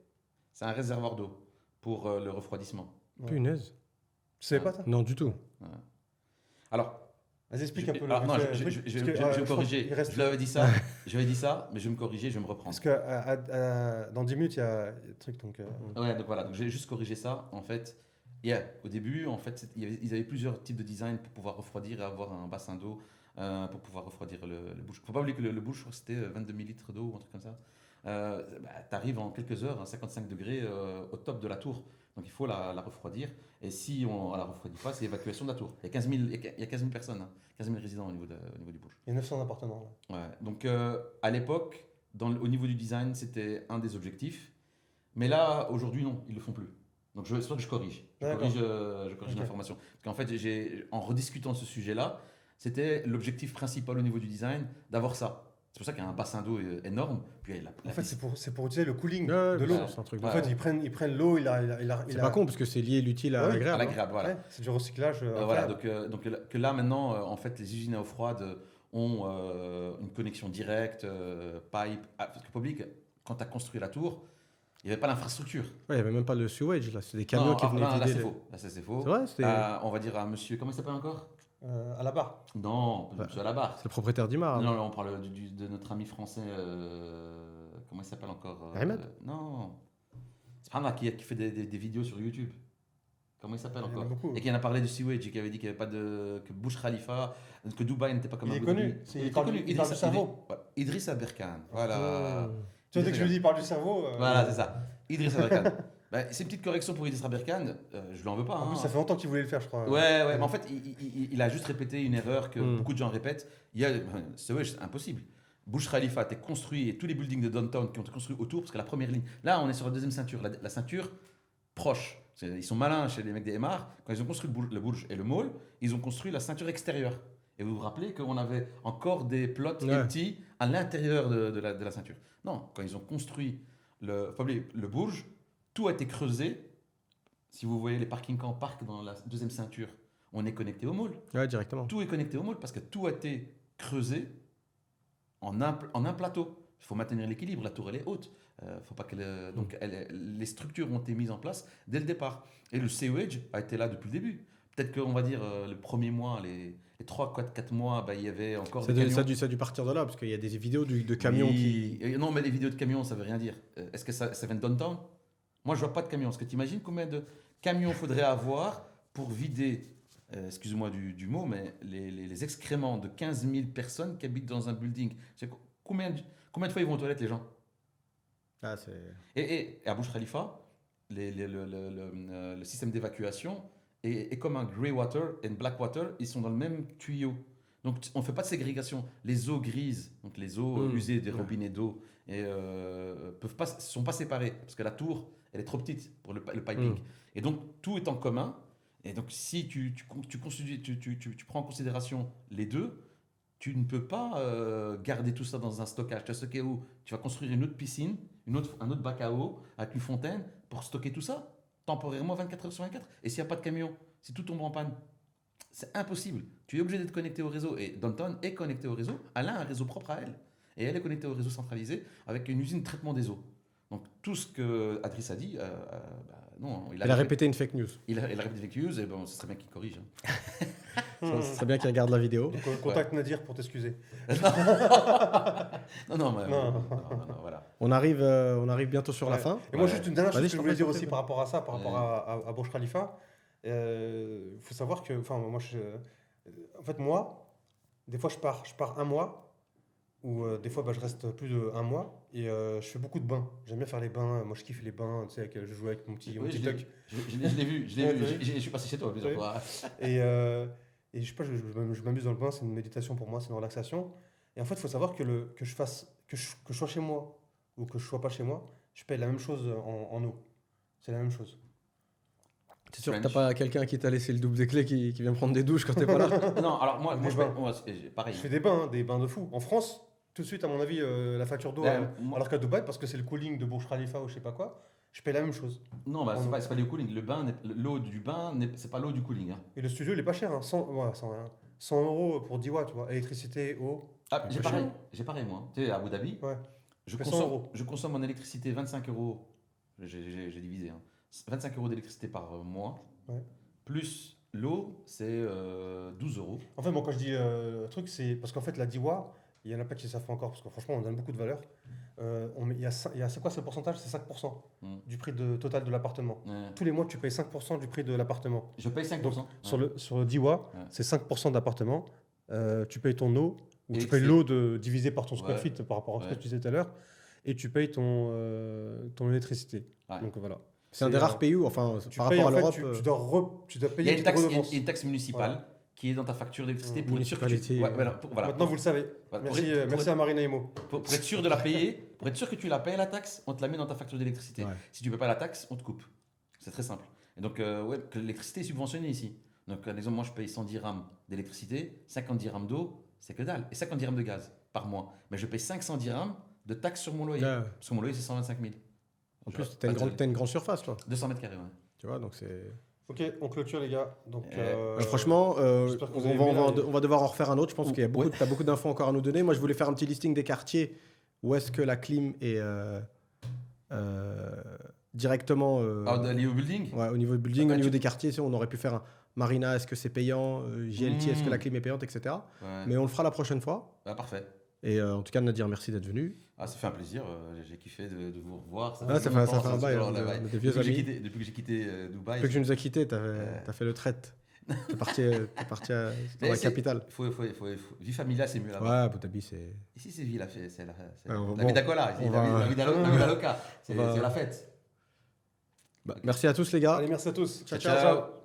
un réservoir d'eau pour le refroidissement. Punaise. Tu savais pas ça? Non, du tout. Ouais. Alors, vas-y, explique un peu. Non, je vais me corriger. Je l'avais dit ça, mais je vais me corriger, je vais me reprendre. Parce que dans 10 minutes, il y a un truc. Donc, Ouais, donc voilà, donc j'ai juste corrigé ça. En fait, au début, en fait, ils avaient plusieurs types de design pour pouvoir refroidir et avoir un bassin d'eau pour pouvoir refroidir le bouche. Il ne faut pas oublier que le bouche, c'était 22 000 litres d'eau ou un truc comme ça. Tu arrives en quelques heures à 55 degrés au top de la tour. Donc il faut la refroidir. Et si on ne la refroidit pas, c'est l'évacuation de la tour. Il y a 15 000 personnes, 15 000 résidents au niveau du bouche. Il y a 900 appartements. Ouais. Donc à l'époque, au niveau du design, c'était un des objectifs. Mais là, aujourd'hui, non, ils ne le font plus. Donc c'est pour ça que je corrige. Je corrige l'information. Parce qu'en fait, en rediscutant de ce sujet-là, c'était l'objectif principal au niveau du design, d'avoir ça. C'est pour ça qu'il y a un bassin d'eau énorme. Puis en fait, c'est pour utiliser le cooling de l'eau. C'est un truc en fait, ils prennent l'eau, c'est pas con parce que c'est lié l'utile à l'agréable. À l'agréable, voilà. Ouais, c'est du recyclage. Voilà, donc que là maintenant, en fait, les usines à eau froide ont une connexion directe, pipe. Parce que public, quand tu as construit la tour, il n'y avait pas l'infrastructure. Ouais, il n'y avait même pas le sewage, là. C'est des camions qui venaient vider. Là, c'est faux. Là, c'est faux. C'est vrai, on va dire à monsieur, comment il s'appelle encore? À la barre. Non, monsieur à la barre. C'est le propriétaire du mar. Non, on parle de notre ami français. Comment il s'appelle encore Ahmed Non. C'est pas qui fait des vidéos sur YouTube. Comment il s'appelle encore? Et qui en a parlé de sewage et qui avait dit qu'il n'y avait pas que Burj Khalifa, que Dubaï n'était pas comme Abu Dhabi. Il est connu. Il parle du cerveau. Idriss Aberkan. Voilà. Tu vois, dès que je lui dis, il parle du cerveau. Voilà, c'est ça. Idriss Aberkan. C'est une petite correction pour Idriss Aberkan. Je lui en veux pas. En plus, ça fait longtemps qu'il voulait le faire, je crois. Ouais. Mais en fait, il a juste répété une erreur que beaucoup de gens répètent. C'est impossible. Burj Khalifa a été construit et tous les buildings de downtown qui ont été construits autour, parce que la première ligne. Là, on est sur la deuxième ceinture. La ceinture proche. Ils sont malins chez les mecs des MR. Quand ils ont construit le Burj et le mall, ils ont construit la ceinture extérieure. Et vous vous rappelez qu'on avait encore des plots empty à l'intérieur de la ceinture. Non, quand ils ont construit le Burj, tout a été creusé. Si vous voyez les parkings en parc dans la deuxième ceinture, on est connecté au mall. Ouais, directement. Tout est connecté au mall parce que tout a été creusé en un plateau. Il faut maintenir l'équilibre. La tour, elle est haute. Faut pas donc les structures ont été mises en place dès le départ. Et le sewage a été là depuis le début. Peut-être qu'on va dire le premier mois, les 3, 4 mois, il y avait encore des camions. Ça a dû partir de là, parce qu'il y a des vidéos de camions qui... Non, mais les vidéos de camions, ça veut rien dire. Est-ce que ça vient de downtown? Moi, je vois pas de camions. Est-ce que tu imagines combien de camions faudrait avoir pour vider, excuse-moi du mot, mais les excréments de 15 000 personnes qui habitent dans un building? Combien de fois ils vont aux toilettes, les gens? Et à Burj Khalifa, le système d'évacuation et comme un grey water et un black water, ils sont dans le même tuyau. Donc on ne fait pas de ségrégation. Les eaux grises, donc les eaux usées des robinets d'eau, sont pas séparées parce que la tour, elle est trop petite pour le piping. Et donc tout est en commun. Et donc si tu prends en considération les deux, tu ne peux pas garder tout ça dans un stockage. Tu vas stocker où? Tu vas construire une autre piscine, un autre bac à eau avec une fontaine pour stocker tout ça temporairement 24 heures sur 24. Et s'il n'y a pas de camion, si tout tombe en panne, c'est impossible. Tu es obligé d'être connecté au réseau. Et Downtown est connecté au réseau. Elle a un réseau propre à elle. Et elle est connectée au réseau centralisé avec une usine de traitement des eaux. Donc tout ce que Adriss a dit, non. Il a répété une fake news. Il a répété une fake news, et bon, ce serait bien qu'il corrige. Ce serait bien qu'il regarde la vidéo. Donc, contacte Nadir pour t'excuser. non, voilà. On arrive bientôt sur la fin. Et moi, juste une dernière chose que je voulais dire aussi vas-y. par rapport à ça, par rapport à Burj Khalifa. Il faut savoir que, en fait, moi, des fois, je pars un mois, ou des fois, je reste plus d'un mois, et je fais beaucoup de bains. J'aime bien faire les bains. Moi, je kiffe les bains. Tu sais, je joue avec mon petit duck. Je l'ai vu. Je suis passé chez toi plusieurs fois. Et je sais pas, je m'amuse dans le bain. C'est une méditation pour moi, c'est une relaxation. Et en fait, il faut savoir que je sois chez moi ou que je sois pas chez moi, je paye la même chose en eau. C'est la même chose. T'es sûr que t'as pas quelqu'un qui t'a laissé le double des clés qui vient prendre des douches quand t'es pas là? Non, alors moi pareil. Je fais des bains, des bains de fou. En France, tout de suite, à mon avis, la facture d'eau, alors qu'à Dubaï, parce que c'est le cooling de Burj Khalifa ou je sais pas quoi, je paye la même chose. Non, c'est pas le cooling. L'eau du bain, c'est pas l'eau du cooling. Hein. Et le studio, il est pas cher, hein. 100 euros pour 10 watts, tu vois. Électricité, eau. Ah, j'ai pareil, moi. Tu sais, à Abu Dhabi, Ouais. je consomme en électricité 25 euros. J'ai divisé. Hein. 25 euros d'électricité par mois. Ouais. Plus l'eau, c'est 12 euros. En fait, quand je dis truc, c'est parce qu'en fait, la DIWA, il y en a pas qui savent encore, parce que franchement, on donne beaucoup de valeur. C'est quoi ce pourcentage? C'est 5% du prix total de l'appartement. Ouais. Tous les mois, tu payes 5% du prix de l'appartement. Je paye 5%. Donc, sur le DIWA, c'est 5% d'appartement. Tu payes ton eau, ou Et tu payes l'eau divisé par ton square Ouais. feet par rapport à ce que tu disais tout à l'heure, et tu payes ton électricité. Ouais. Donc voilà. C'est un des rares pays où, enfin, Tu par payes, rapport à en fait, l'Europe. tu dois Il payer y a une une taxe municipale qui est dans ta facture d'électricité pour être sûr que Municipalité. voilà. Maintenant, vous le savez. Voilà. Merci à Marina Imo. Pour être sûr de la payer, pour être sûr que tu la payes la taxe, on te la met dans ta facture d'électricité. Ouais. Si tu ne payes pas la taxe, on te coupe. C'est très simple. Et donc, que l'électricité est subventionnée ici. Donc, par exemple, moi, je paye 100 dirhams d'électricité, 50 dirhams d'eau, c'est que dalle. Et 50 dirhams de gaz par mois. Mais je paye 500 dirhams de taxes sur mon loyer. Ouais. Parce que mon loyer, c'est 125 000. En plus, t'as une grande surface, toi. 200 mètres carrés, ouais. Tu vois, donc c'est. Ok, on clôture, les gars. Donc, Franchement, j'espère que vous on avez aimé, on va devoir en refaire un autre. Je pense qu'il y a t'as beaucoup d'infos encore à nous donner. Moi, je voulais faire un petit listing des quartiers où est-ce que la clim est directement Lié au building. au niveau du building, au niveau des quartiers. On aurait pu faire un Marina, est-ce que c'est payant, JLT, est-ce que la clim est payante, etc. Ouais. Mais on le fera la prochaine fois. Ah, parfait. Et en tout cas, Nadir, merci d'être venu. Ah, ça fait un plaisir. J'ai kiffé de vous revoir. Ça fait un bail. On est des vieux amis. Depuis que j'ai quitté Dubaï. Depuis que tu nous as quittés, t'as fait le trait. T'es parti dans la capitale. Vie familiale, c'est mieux là-bas. Ouais, Abu Dhabi, c'est. Ici, c'est vie, c'est la bon, vida cola. La vida loca. C'est la fête. Merci à tous, les gars. Allez, merci à tous. Ciao.